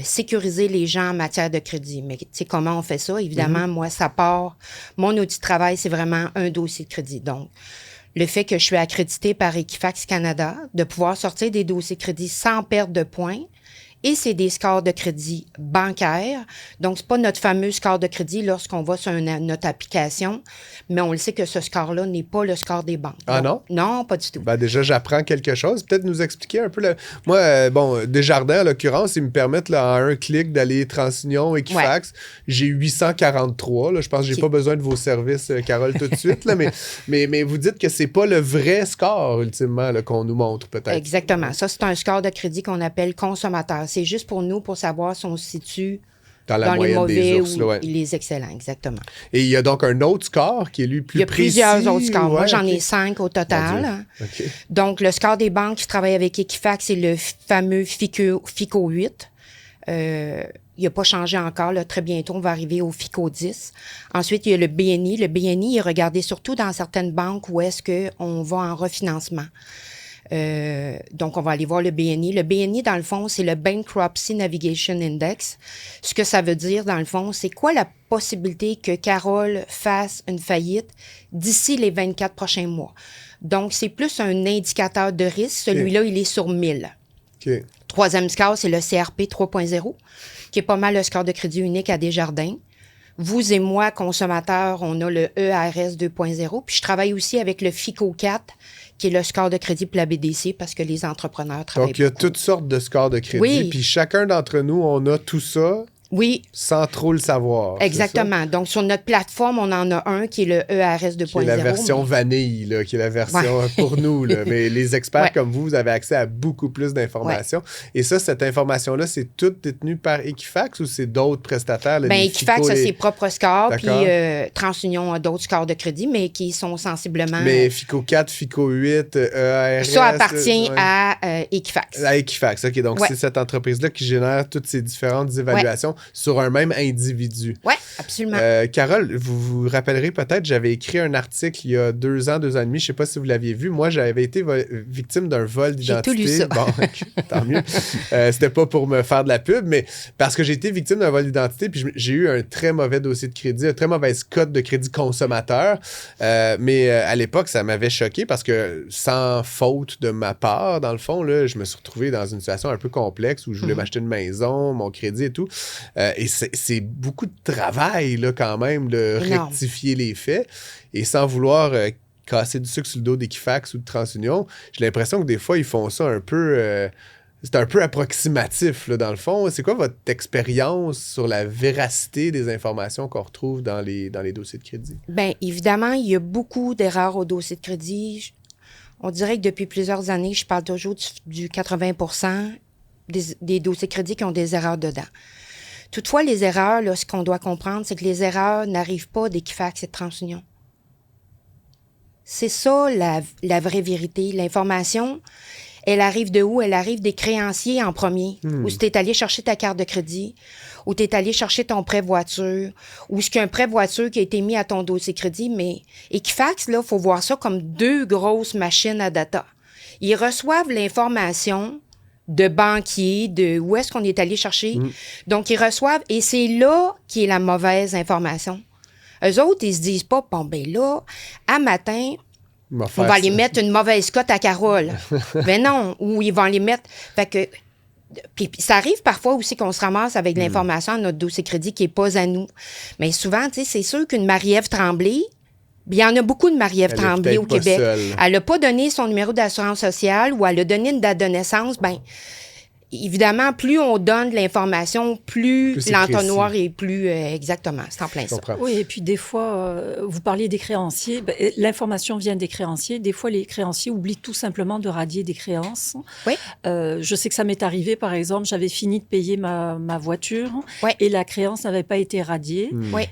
sécuriser les gens en matière de crédit. Mais tu sais, comment on fait ça? Évidemment, moi, ça part... Mon outil de travail, c'est vraiment un dossier de crédit. Donc, le fait que je suis accréditée par Equifax Canada, de pouvoir sortir des dossiers de crédit sans perte de points, et c'est des scores de crédit bancaires. Donc, c'est pas notre fameux score de crédit lorsqu'on va sur notre application, mais on le sait que ce score-là n'est pas le score des banques. Ah non? Non, pas du tout. Ben déjà, j'apprends quelque chose. Peut-être nous expliquer un peu. Moi, Desjardins, en l'occurrence, ils me permettent là, en un clic d'aller TransUnion, Equifax. Ouais. J'ai 843. Là. Je pense que j'ai pas besoin de vos services, Carole, tout de suite. Là, mais vous dites que c'est pas le vrai score, ultimement, là, qu'on nous montre, peut-être. Exactement. Ça, c'est un score de crédit qu'on appelle consommateur. C'est juste pour nous, pour savoir si on se situe dans les mauvais ou les excellents, exactement. Et il y a donc un autre score qui est lui plus précis. Il y a plusieurs autres scores. Moi, j'en ai 5 au total. Okay. Donc, le score des banques qui travaillent avec Equifax, c'est le fameux FICO 8. Il n'a pas changé encore. Là. Très bientôt, on va arriver au FICO 10. Ensuite, il y a le BNI. Le BNI est regardé surtout dans certaines banques où est-ce qu'on va en refinancement. Donc, on va aller voir le BNI. Le BNI, dans le fond, c'est le Bankruptcy Navigation Index. Ce que ça veut dire, dans le fond, c'est quoi la possibilité que Carole fasse une faillite d'ici les 24 prochains mois. Donc, c'est plus un indicateur de risque. Celui-là, il est sur 1000. Okay. Troisième score, c'est le CRP 3.0, qui est pas mal le score de crédit unique à Desjardins. Vous et moi, consommateurs, on a le EARS 2.0. Puis je travaille aussi avec le FICO 4, qui est le score de crédit pour la BDC, parce que les entrepreneurs travaillent Donc, il y a beaucoup. toutes sortes de scores de crédit. Oui. Puis chacun d'entre nous, on a tout ça. Oui. Sans trop le savoir. Exactement. Donc, sur notre plateforme, on en a un qui est le EARS 2.0. Qui est la version vanille, là, qui est la version pour nous. Là. Mais les experts comme vous avez accès à beaucoup plus d'informations. Et ça, cette information-là, c'est toute détenue par Equifax ou c'est d'autres prestataires? Là, Equifax a ses propres scores, puis TransUnion a d'autres scores de crédit, mais qui sont sensiblement... Mais FICO 4, FICO 8, EARS... Ça appartient à Equifax. À Equifax, OK. Donc, c'est cette entreprise-là qui génère toutes ces différentes évaluations sur un même individu. Oui, absolument. Carole, vous vous rappellerez peut-être, j'avais écrit un article il y a 2 ans, 2 ans et demi, je ne sais pas si vous l'aviez vu. Moi, j'avais été victime d'un vol d'identité. J'ai tout lu ça. Bon, tant mieux. C'était pas pour me faire de la pub, mais parce que j'ai été victime d'un vol d'identité, puis j'ai eu un très mauvais dossier de crédit, une très mauvaise cote de crédit consommateur. Mais à l'époque, ça m'avait choqué parce que sans faute de ma part, dans le fond, là, je me suis retrouvé dans une situation un peu complexe où je voulais m'acheter une maison, mon crédit et tout. Et c'est beaucoup de travail, là, quand même, de rectifier les faits. Et sans vouloir casser du sucre sur le dos d'Equifax ou de TransUnion, j'ai l'impression que des fois, ils font ça un peu... c'est un peu approximatif, là, dans le fond. C'est quoi votre expérience sur la véracité des informations qu'on retrouve dans les dossiers de crédit? Bien, évidemment, il y a beaucoup d'erreurs au dossier de crédit. On dirait que depuis plusieurs années, je parle toujours du 80% des dossiers de crédit qui ont des erreurs dedans. Toutefois, les erreurs, là, ce qu'on doit comprendre, c'est que les erreurs n'arrivent pas d'Equifax et de TransUnion. C'est ça, la vraie vérité. L'information, elle arrive de où? Elle arrive des créanciers en premier. Ou si tu es allé chercher ta carte de crédit, ou tu es allé chercher ton prêt voiture, ou ce qu'il y a un prêt voiture qui a été mis à ton dossier crédit. Mais Equifax, là, il faut voir ça comme 2 grosses machines à data. Ils reçoivent l'information de banquiers, de où est-ce qu'on est allé chercher. Donc, ils reçoivent, et c'est là qui est la mauvaise information. Eux autres, ils se disent pas, bon, ben là, à matin, on va aller mettre une mauvaise cote à Carole. Ben non, ou ils vont aller mettre... Fait que... Puis ça arrive parfois aussi qu'on se ramasse avec de l'information dans notre dossier crédit qui n'est pas à nous. Mais souvent, tu sais, c'est sûr qu'une Marie-Ève Tremblay, il y en a beaucoup de Marie-Ève Tremblay au Québec. Elle n'a pas donné son numéro d'assurance sociale ou elle a donné une date de naissance. Bien, évidemment, plus on donne de l'information, plus l'entonnoir est plus... exactement, c'est en plein ça. Oui, et puis des fois, vous parliez des créanciers. Ben, l'information vient des créanciers. Des fois, les créanciers oublient tout simplement de radier des créances. Oui. Je sais que ça m'est arrivé, par exemple, j'avais fini de payer ma voiture et la créance n'avait pas été radiée.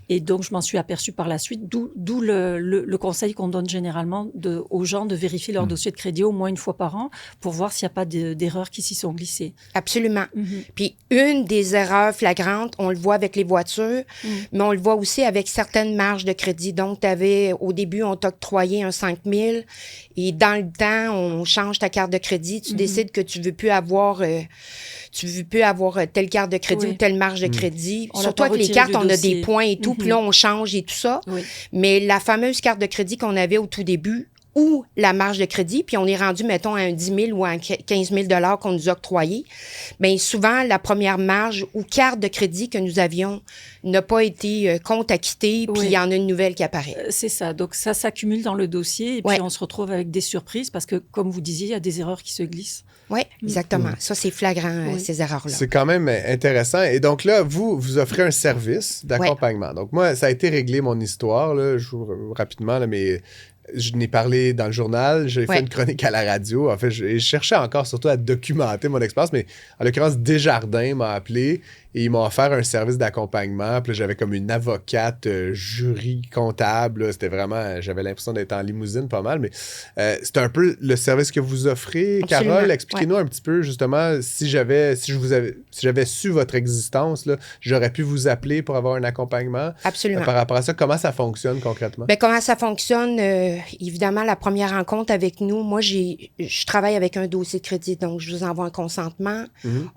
Et donc, je m'en suis aperçue par la suite, d'où le conseil qu'on donne généralement aux gens de vérifier leur dossier de crédit au moins une fois par an pour voir s'il n'y a pas d'erreurs qui s'y sont glissées. Absolument. Puis une des erreurs flagrantes, on le voit avec les voitures, mais on le voit aussi avec certaines marges de crédit. Donc, au début, on t'octroyait un 5 000 et dans le temps, on change ta carte de crédit. Tu décides que tu veux plus avoir telle carte de crédit ou telle marge de crédit. Surtout avec les cartes, on a des points et tout, puis là, on change et tout ça. Mais la fameuse carte de crédit qu'on avait au tout début, ou la marge de crédit, puis on est rendu, mettons, à un 10 000 ou à un 15 000 qu'on nous a octroyé, bien souvent, la première marge ou carte de crédit que nous avions n'a pas été compte acquitté, puis il y en a une nouvelle qui apparaît. C'est ça. Donc, ça s'accumule dans le dossier, et puis on se retrouve avec des surprises, parce que, comme vous disiez, il y a des erreurs qui se glissent. Oui, exactement. Ça, c'est flagrant, ces erreurs-là. C'est quand même intéressant. Et donc là, vous offrez un service d'accompagnement. Donc moi, ça a été réglé, mon histoire, là, rapidement, là, mais... Je n'ai parlé dans le journal, j'ai fait une chronique à la radio. En fait, je cherchais encore surtout à documenter mon expérience, mais en l'occurrence, Desjardins m'a appelé et ils m'ont offert un service d'accompagnement. Puis là, j'avais comme une avocate, jury comptable. Là. C'était vraiment, j'avais l'impression d'être en limousine pas mal, mais c'est un peu le service que vous offrez. Absolument. Carole, expliquez-nous un petit peu justement si j'avais su votre existence, là, j'aurais pu vous appeler pour avoir un accompagnement. Absolument. Par rapport à ça, comment ça fonctionne concrètement? Bien, comment ça fonctionne? évidemment, la première rencontre avec nous, moi, je travaille avec un dossier de crédit, donc je vous envoie un consentement.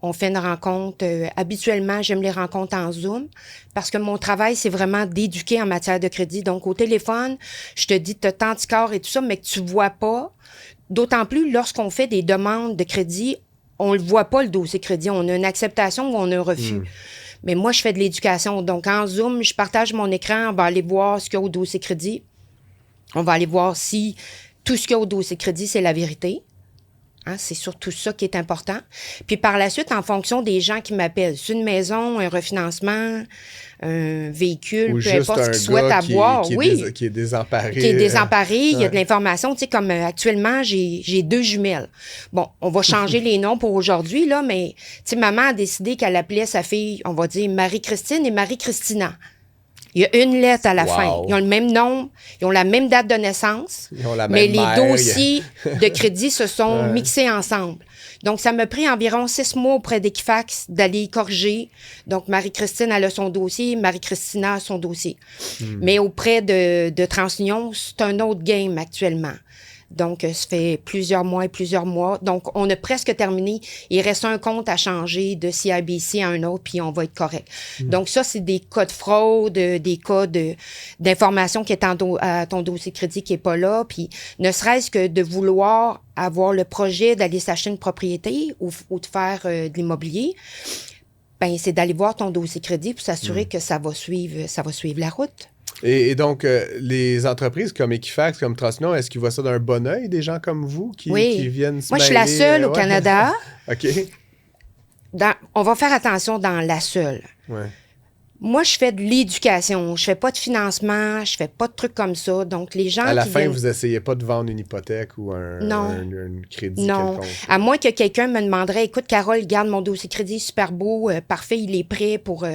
On fait une rencontre. Habituellement, j'aime les rencontres en Zoom parce que mon travail, c'est vraiment d'éduquer en matière de crédit. Donc, au téléphone, je te dis, tu as tant de scores et tout ça, mais que tu vois pas. D'autant plus, lorsqu'on fait des demandes de crédit, on le voit pas, le dossier crédit. On a une acceptation ou on a un refus. Mais moi, je fais de l'éducation. Donc, en Zoom, je partage mon écran. On va aller voir ce qu'il y a au dossier crédit. On va aller voir si tout ce qu'il y a au dossier crédit, c'est la vérité. Hein, c'est surtout ça qui est important. Puis par la suite, en fonction des gens qui m'appellent, c'est une maison, un refinancement, un véhicule, ou peu importe ce qu'ils souhaitent avoir. Qui est désemparé. Qui est désemparé, il y a de l'information. Tu sais, comme actuellement, j'ai 2 jumelles. Bon, on va changer les noms pour aujourd'hui, là, mais tu sais, maman a décidé qu'elle appelait sa fille, on va dire Marie-Christine et Marie-Christina. Il y a une lettre à la fin. Ils ont le même nom, ils ont la même date de naissance, mais les dossiers de crédit se sont mixés ensemble. Donc, ça m'a pris environ 6 mois auprès d'Equifax d'aller corriger. Donc, Marie-Christine, elle a son dossier, Marie-Christina a son dossier. Mais auprès de TransUnion, c'est un autre game actuellement. Donc, ça fait plusieurs mois et plusieurs mois. Donc, on a presque terminé. Il reste un compte à changer de CIBC à un autre, puis on va être correct. Donc, ça, c'est des cas de fraude, des cas d'information qui est à ton dossier de crédit qui est pas là. Puis, ne serait-ce que de vouloir avoir le projet d'aller s'acheter une propriété ou de faire de l'immobilier, ben c'est d'aller voir ton dossier de crédit pour s'assurer que ça va suivre la route. Et donc, les entreprises comme Equifax, comme TransUnion, est-ce qu'ils voient ça d'un bon œil, des gens comme vous qui viennent se Moi, je suis la seule au Canada. OK. On va faire attention dans la seule. Ouais. Moi, je fais de l'éducation. Je fais pas de financement. Je fais pas de trucs comme ça. Donc, les gens à la qui fin, viennent... vous essayez pas de vendre une hypothèque ou un crédit quelconque? À moins que quelqu'un me demanderait, écoute, Carole, garde mon dossier crédit super beau, parfait, il est prêt pour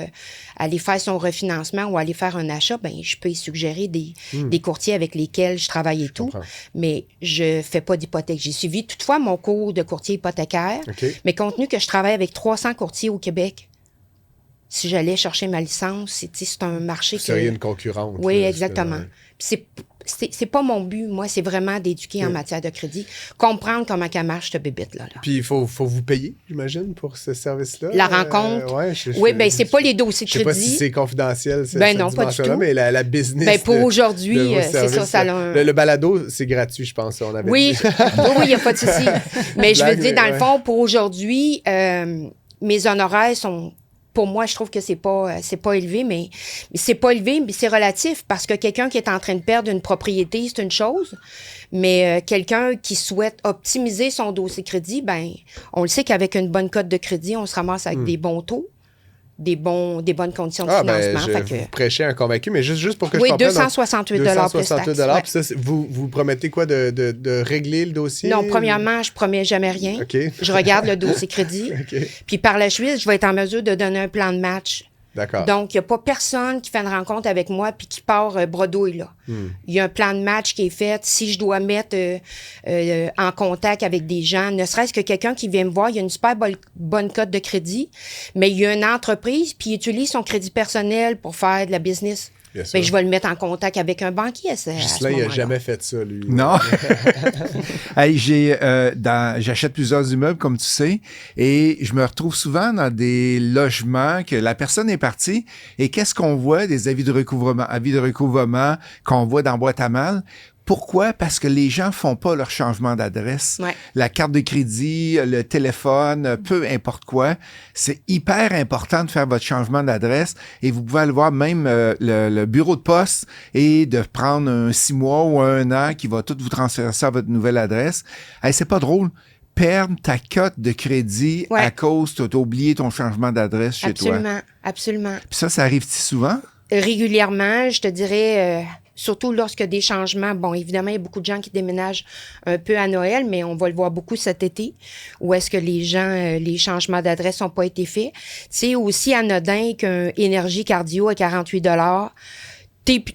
aller faire son refinancement ou aller faire un achat, ben je peux y suggérer des courtiers avec lesquels je travaille et tout. Mais je fais pas d'hypothèque. J'ai suivi toutefois mon cours de courtier hypothécaire, mais compte tenu que je travaille avec 300 courtiers au Québec, si j'allais chercher ma licence, c'est un marché Vous seriez une concurrente. Oui, exactement. C'est pas mon but, moi, c'est vraiment d'éduquer en matière de crédit, comprendre comment ça marche, cette bébête-là. Puis il faut vous payer, j'imagine, pour ce service-là. La rencontre. Oui, bien, c'est pas les dossiers de crédit. Je sais pas si c'est confidentiel, non, pas du tout. Mais la business. Ben, pour aujourd'hui, c'est ça. Le balado, c'est gratuit, je pense. On avait oui, il n'y a pas de souci. Mais je veux dire, dans le fond, pour aujourd'hui, mes honoraires sont... Pour moi, je trouve que c'est pas élevé, mais c'est pas élevé, mais c'est relatif parce que quelqu'un qui est en train de perdre une propriété, c'est une chose, mais quelqu'un qui souhaite optimiser son dossier crédit, ben, on le sait qu'avec une bonne cote de crédit, on se ramasse avec des bons taux, des bonnes conditions de financement. Vous prêchez un convaincu, mais juste pour que je comprenne. Oui, 268 plus taxes. Puis ça, vous promettez quoi, de régler le dossier? Non, premièrement, je promets jamais rien. Je regarde le dossier crédit. Puis par la suite, je vais être en mesure de donner un plan de match. D'accord. Donc, il n'y a pas personne qui fait une rencontre avec moi puis qui part bredouille, là. Il y a un plan de match qui est fait. Si je dois mettre en contact avec des gens, ne serait-ce que quelqu'un qui vient me voir, il y a une super bonne cote de crédit, mais il y a une entreprise puis il utilise son crédit personnel pour faire de la business. Ben, je vais le mettre en contact avec un banquier. Là, il n'a jamais fait ça, lui. Non. Hey, j'achète plusieurs immeubles, comme tu sais, et je me retrouve souvent dans des logements que la personne est partie, et qu'est-ce qu'on voit? Des avis de recouvrement qu'on voit dans boîte à mal. Pourquoi? Parce que les gens font pas leur changement d'adresse. La carte de crédit, le téléphone, peu importe quoi. C'est hyper important de faire votre changement d'adresse et vous pouvez aller voir même le bureau de poste et de prendre un 6 mois ou un an qui va tout vous transférer ça à votre nouvelle adresse. Hey, c'est pas drôle. Perdre ta cote de crédit à cause que tu as oublié ton changement d'adresse chez toi. Absolument. Puis ça arrive si souvent? Régulièrement, je te dirais... Surtout lorsque des changements, bon, évidemment, il y a beaucoup de gens qui déménagent un peu à Noël, mais on va le voir beaucoup cet été, où est-ce que les gens, les changements d'adresse n'ont pas été faits. C'est aussi anodin qu'un énergie cardio à 48 $.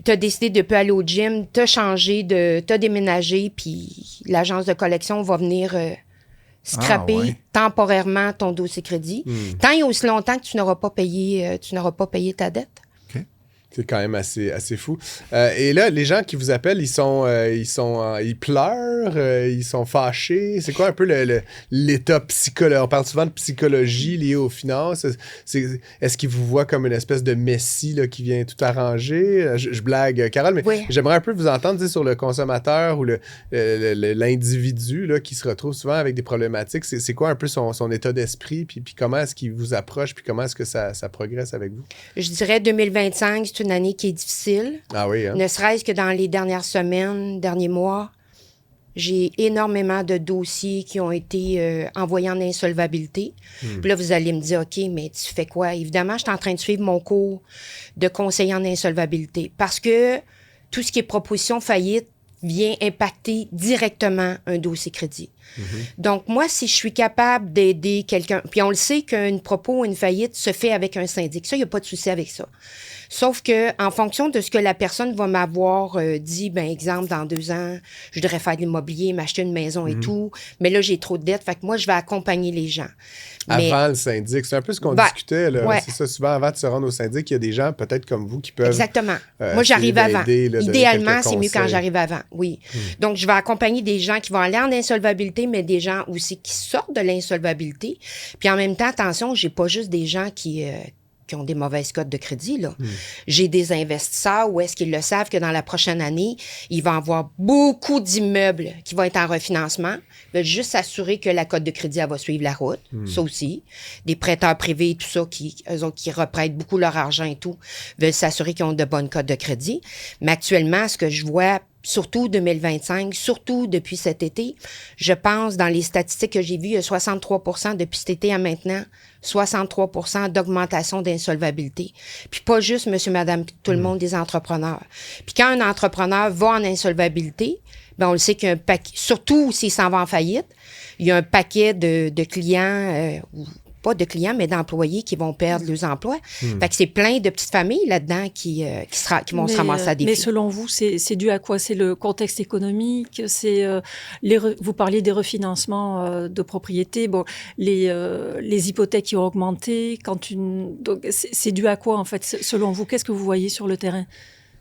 T'as décidé de ne plus aller au gym, t'as déménagé, puis l'agence de collection va venir scraper temporairement ton dossier crédit. Tant et aussi longtemps que tu n'auras pas payé ta dette. C'est quand même assez fou. Et là, les gens qui vous appellent, ils pleurent, ils sont fâchés. C'est quoi un peu l'état psychologique? On parle souvent de psychologie liée aux finances. Est-ce qu'ils vous voient comme une espèce de messie là, qui vient tout arranger? Je blague, Carole, mais j'aimerais un peu vous entendre sur le consommateur ou l'individu là, qui se retrouve souvent avec des problématiques. C'est quoi un peu son état d'esprit? Puis comment est-ce qu'il vous approche? Puis comment est-ce que ça progresse avec vous? Je dirais 2025, c'est une année qui est difficile. Ah oui, hein? Ne serait-ce que dans les dernières semaines, derniers mois, j'ai énormément de dossiers qui ont été envoyés en insolvabilité. Puis là, vous allez me dire, OK, mais tu fais quoi? Évidemment, je suis en train de suivre mon cours de conseiller en insolvabilité parce que tout ce qui est proposition faillite vient impacter directement un dossier crédit. Donc, moi, si je suis capable d'aider quelqu'un, puis on le sait qu'une propos ou une faillite se fait avec un syndic. Ça, il n'y a pas de souci avec ça. Sauf que en fonction de ce que la personne va m'avoir dit, ben exemple, dans 2 ans, je devrais faire de l'immobilier, m'acheter une maison et tout, mais là, j'ai trop de dettes, fait que moi, je vais accompagner les gens. Avant le syndic, c'est un peu ce qu'on discutait, là. Ouais. C'est ça, souvent, avant de se rendre au syndic, il y a des gens, peut-être comme vous, qui peuvent... Exactement. Moi, j'arrive avant. Idéalement, c'est mieux quand j'arrive avant, oui. Donc, je vais accompagner des gens qui vont aller en insolvabilité, mais des gens aussi qui sortent de l'insolvabilité. Puis en même temps, attention, j'ai pas juste des gens qui ont des mauvaises cotes de crédit, là. J'ai des investisseurs où est-ce qu'ils le savent que dans la prochaine année, ils vont avoir beaucoup d'immeubles qui vont être en refinancement. Ils veulent juste s'assurer que la cote de crédit, elle va suivre la route. Ça aussi. Des prêteurs privés, tout ça, eux autres qui reprêtent beaucoup leur argent et tout, veulent s'assurer qu'ils ont de bonnes cotes de crédit. Mais actuellement, ce que je vois, surtout 2025, surtout depuis cet été, je pense, dans les statistiques que j'ai vues, il y a 63% depuis cet été à maintenant, 63% d'augmentation d'insolvabilité. Puis pas juste monsieur, madame, tout le monde, des entrepreneurs. Puis quand un entrepreneur va en insolvabilité, ben on le sait qu'il y a un paquet, surtout s'il s'en va en faillite, il y a un paquet de clients, pas de clients, mais d'employés qui vont perdre leurs emplois. Fait que c'est plein de petites familles là-dedans qui vont se ramasser à défi. Mais selon vous, c'est dû à quoi? C'est le contexte économique? Vous parliez des refinancements de propriétés. Bon, les hypothèques qui ont augmenté. Donc, c'est dû à quoi, en fait, selon vous? Qu'est-ce que vous voyez sur le terrain?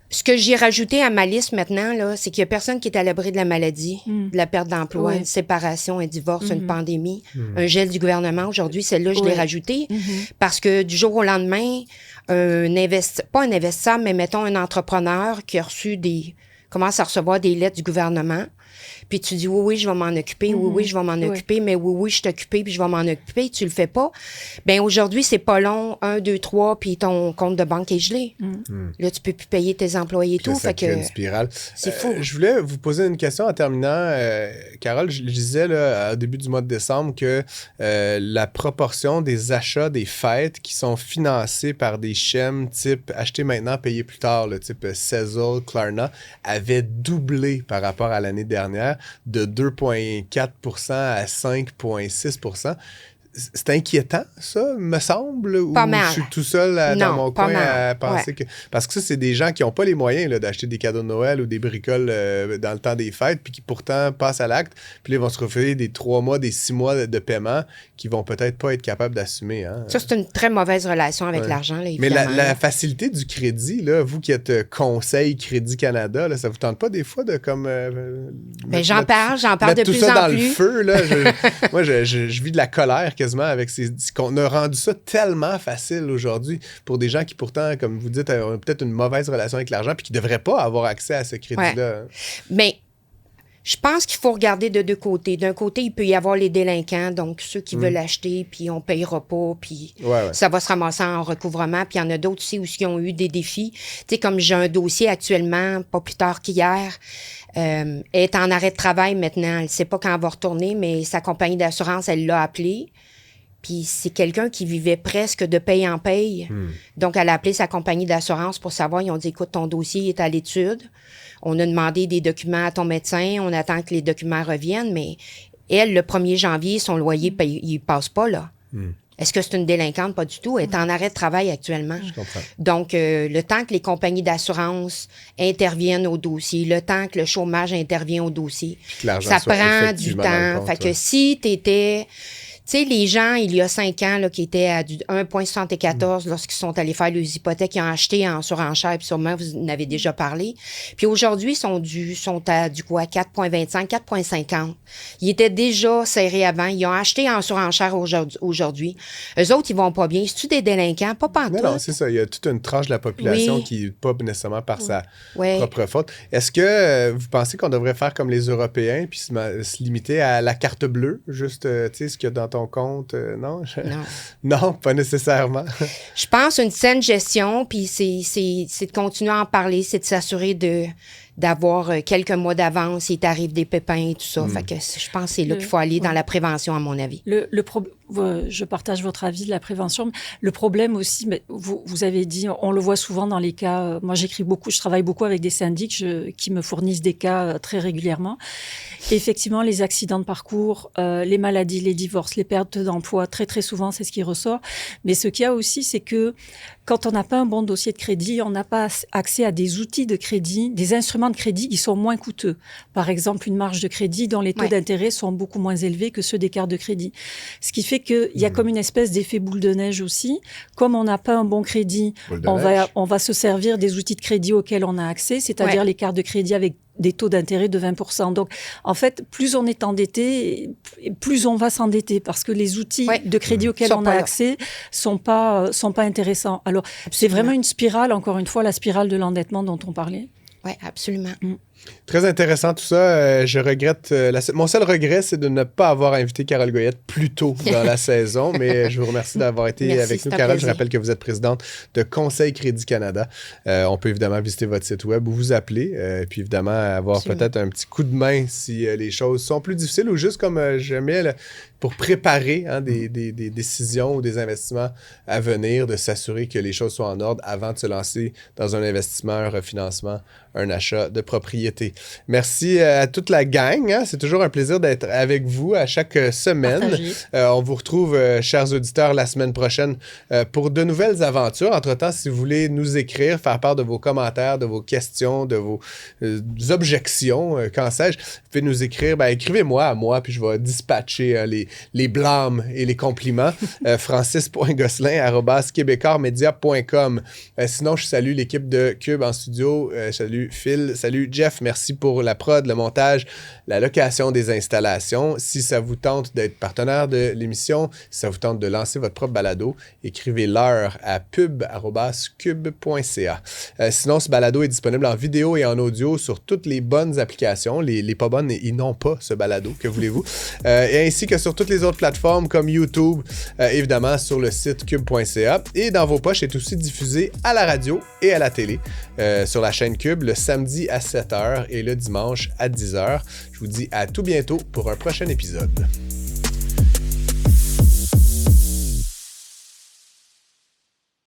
Ce que j'ai rajouté à ma liste maintenant, là, c'est qu'il n'y a personne qui est à l'abri de la maladie, de la perte d'emploi, une séparation, un divorce, une pandémie, un gel du gouvernement. Aujourd'hui, celle-là, je l'ai rajouté parce que du jour au lendemain, pas un investisseur, mais mettons un entrepreneur qui a commence à recevoir des lettres du gouvernement. Puis tu dis, oui, je vais m'en occuper, oui, je vais m'en occuper, mais oui, je suis occupée, puis je vais m'en occuper, tu le fais pas. Bien, aujourd'hui, c'est pas long, 1, 2, 3, puis ton compte de banque est gelé. Là, tu peux plus payer tes employés et tout. Ça crée une spirale. C'est fou. Je voulais vous poser une question en terminant. Carole, je disais là, au début du mois de décembre que la proportion des achats des fêtes qui sont financés par des schèmes type acheter maintenant, payer plus tard, le type Sezzle, Klarna, avait doublé par rapport à l'année dernière, de 2,4% à 5,6%. C'est inquiétant, ça, me semble? Pas ou mal. Je suis tout seul dans mon coin à penser que... Parce que ça, c'est des gens qui n'ont pas les moyens là, d'acheter des cadeaux de Noël ou des bricoles dans le temps des fêtes, puis qui pourtant passent à l'acte, puis là, ils vont se refaire des 3 mois, des 6 mois de paiement qu'ils vont peut-être pas être capables d'assumer. Hein? Ça, c'est une très mauvaise relation avec l'argent, là, mais la facilité du crédit, là, vous qui êtes conseil Crédit Canada, là, ça vous tente pas des fois de comme... j'en parle de plus en plus. Mettre tout ça dans le feu, là. Moi, je vis de la colère quasiment avec qu'on a rendu ça tellement facile aujourd'hui pour des gens qui pourtant, comme vous dites, ont peut-être une mauvaise relation avec l'argent puis qui ne devraient pas avoir accès à ce crédit-là. Mais je pense qu'il faut regarder de 2 côtés. D'un côté, il peut y avoir les délinquants, donc ceux qui veulent acheter, puis on ne payera pas, puis ça va se ramasser en recouvrement. Puis il y en a d'autres aussi où ils ont eu des défis. Tu sais, comme j'ai un dossier actuellement, pas plus tard qu'hier, elle est en arrêt de travail maintenant. Elle ne sait pas quand elle va retourner, mais sa compagnie d'assurance, elle l'a appelée. Puis c'est quelqu'un qui vivait presque de paye en paye. Donc, elle a appelé sa compagnie d'assurance pour savoir. Ils ont dit, écoute, ton dossier est à l'étude. On a demandé des documents à ton médecin. On attend que les documents reviennent. Mais elle, le 1er janvier, son loyer, il ne passe pas, là. Est-ce que c'est une délinquante? Pas du tout. Elle est en arrêt de travail actuellement. Je comprends. Donc, le temps que les compagnies d'assurance interviennent au dossier, le temps que le chômage intervient au dossier, ça prend du temps. Fait que si tu étais... sais, les gens, il y a 5 ans, là, qui étaient à du 1,74 lorsqu'ils sont allés faire leurs hypothèques, ils ont acheté en surenchère, puis sûrement, vous en avez déjà parlé. Puis aujourd'hui, ils sont à du quoi, 4,25, 4,50. Ils étaient déjà serrés avant. Ils ont acheté en surenchère aujourd'hui. Eux autres, ils vont pas bien. C'est-tu des délinquants? Pas pantoute. Non, c'est ça. Il y a toute une tranche de la population qui n'est pas nécessairement par sa propre faute. Est-ce que vous pensez qu'on devrait faire comme les Européens puis se limiter à la carte bleue, juste, tu sais, ce qu'il y a dans ton compte? Non? Non, pas nécessairement. Je pense une saine gestion, puis c'est de continuer à en parler, c'est de s'assurer d'avoir quelques mois d'avance s'il t'arrive des pépins et tout ça. Fait que je pense que c'est là qu'il faut aller dans la prévention, à mon avis. Je partage votre avis de la prévention. Le problème aussi, mais vous avez dit, on le voit souvent dans les cas, moi j'écris beaucoup, je travaille beaucoup avec des syndics qui me fournissent des cas très régulièrement. Et effectivement, les accidents de parcours, les maladies, les divorces, les pertes d'emploi, très très souvent, c'est ce qui ressort. Mais ce qu'il y a aussi, c'est que quand on n'a pas un bon dossier de crédit, on n'a pas accès à des outils de crédit, des instruments de crédit qui sont moins coûteux. Par exemple, une marge de crédit dont les taux d'intérêt sont beaucoup moins élevés que ceux des cartes de crédit. Ce qui fait qu'il y a comme une espèce d'effet boule de neige aussi. Comme on n'a pas un bon crédit, on va se servir des outils de crédit auxquels on a accès, c'est-à-dire les cartes de crédit avec des taux d'intérêt de 20%. Donc, en fait, plus on est endetté, plus on va s'endetter parce que les outils de crédit auxquels on a accès sont pas intéressants. Alors, c'est vraiment une spirale, encore une fois, la spirale de l'endettement dont on parlait. Oui, absolument. Très intéressant tout ça. Je regrette. Mon seul regret, c'est de ne pas avoir invité Carole Goyette plus tôt dans la saison, mais je vous remercie d'avoir été avec nous, Carole. Je rappelle que vous êtes présidente de Conseil Crédit Canada. On peut évidemment visiter votre site web ou vous appeler, puis évidemment avoir peut-être un petit coup de main si les choses sont plus difficiles ou juste comme j'aimais pour préparer des décisions ou des investissements à venir, de s'assurer que les choses soient en ordre avant de se lancer dans un investissement, un refinancement, un achat de propriété. Merci à toute la gang. C'est toujours un plaisir d'être avec vous à chaque semaine. On vous retrouve, chers auditeurs, la semaine prochaine pour de nouvelles aventures. Entre-temps, si vous voulez nous écrire, faire part de vos commentaires, de vos questions, de vos objections, qu'en sais-je, vous pouvez nous écrire. Écrivez-moi à moi, puis je vais dispatcher les blâmes et les compliments. francis.gosselin@quebecormedia.com. Sinon, je salue l'équipe de Cube en studio. Salut Phil, salut Jeff. Merci pour la prod, le montage, la location des installations. Si ça vous tente d'être partenaire de l'émission, si ça vous tente de lancer votre propre balado, écrivez-leur à pub@cube.ca. Sinon, ce balado est disponible en vidéo et en audio sur toutes les bonnes applications. Les pas bonnes, ils n'ont pas ce balado, que voulez-vous. Et ainsi que sur toutes les autres plateformes comme YouTube, évidemment sur le site cube.ca. Et dans vos poches est aussi diffusé à la radio et à la télé sur la chaîne Cube le samedi à 7h et le dimanche à 10h. Je vous dis à tout bientôt pour un prochain épisode.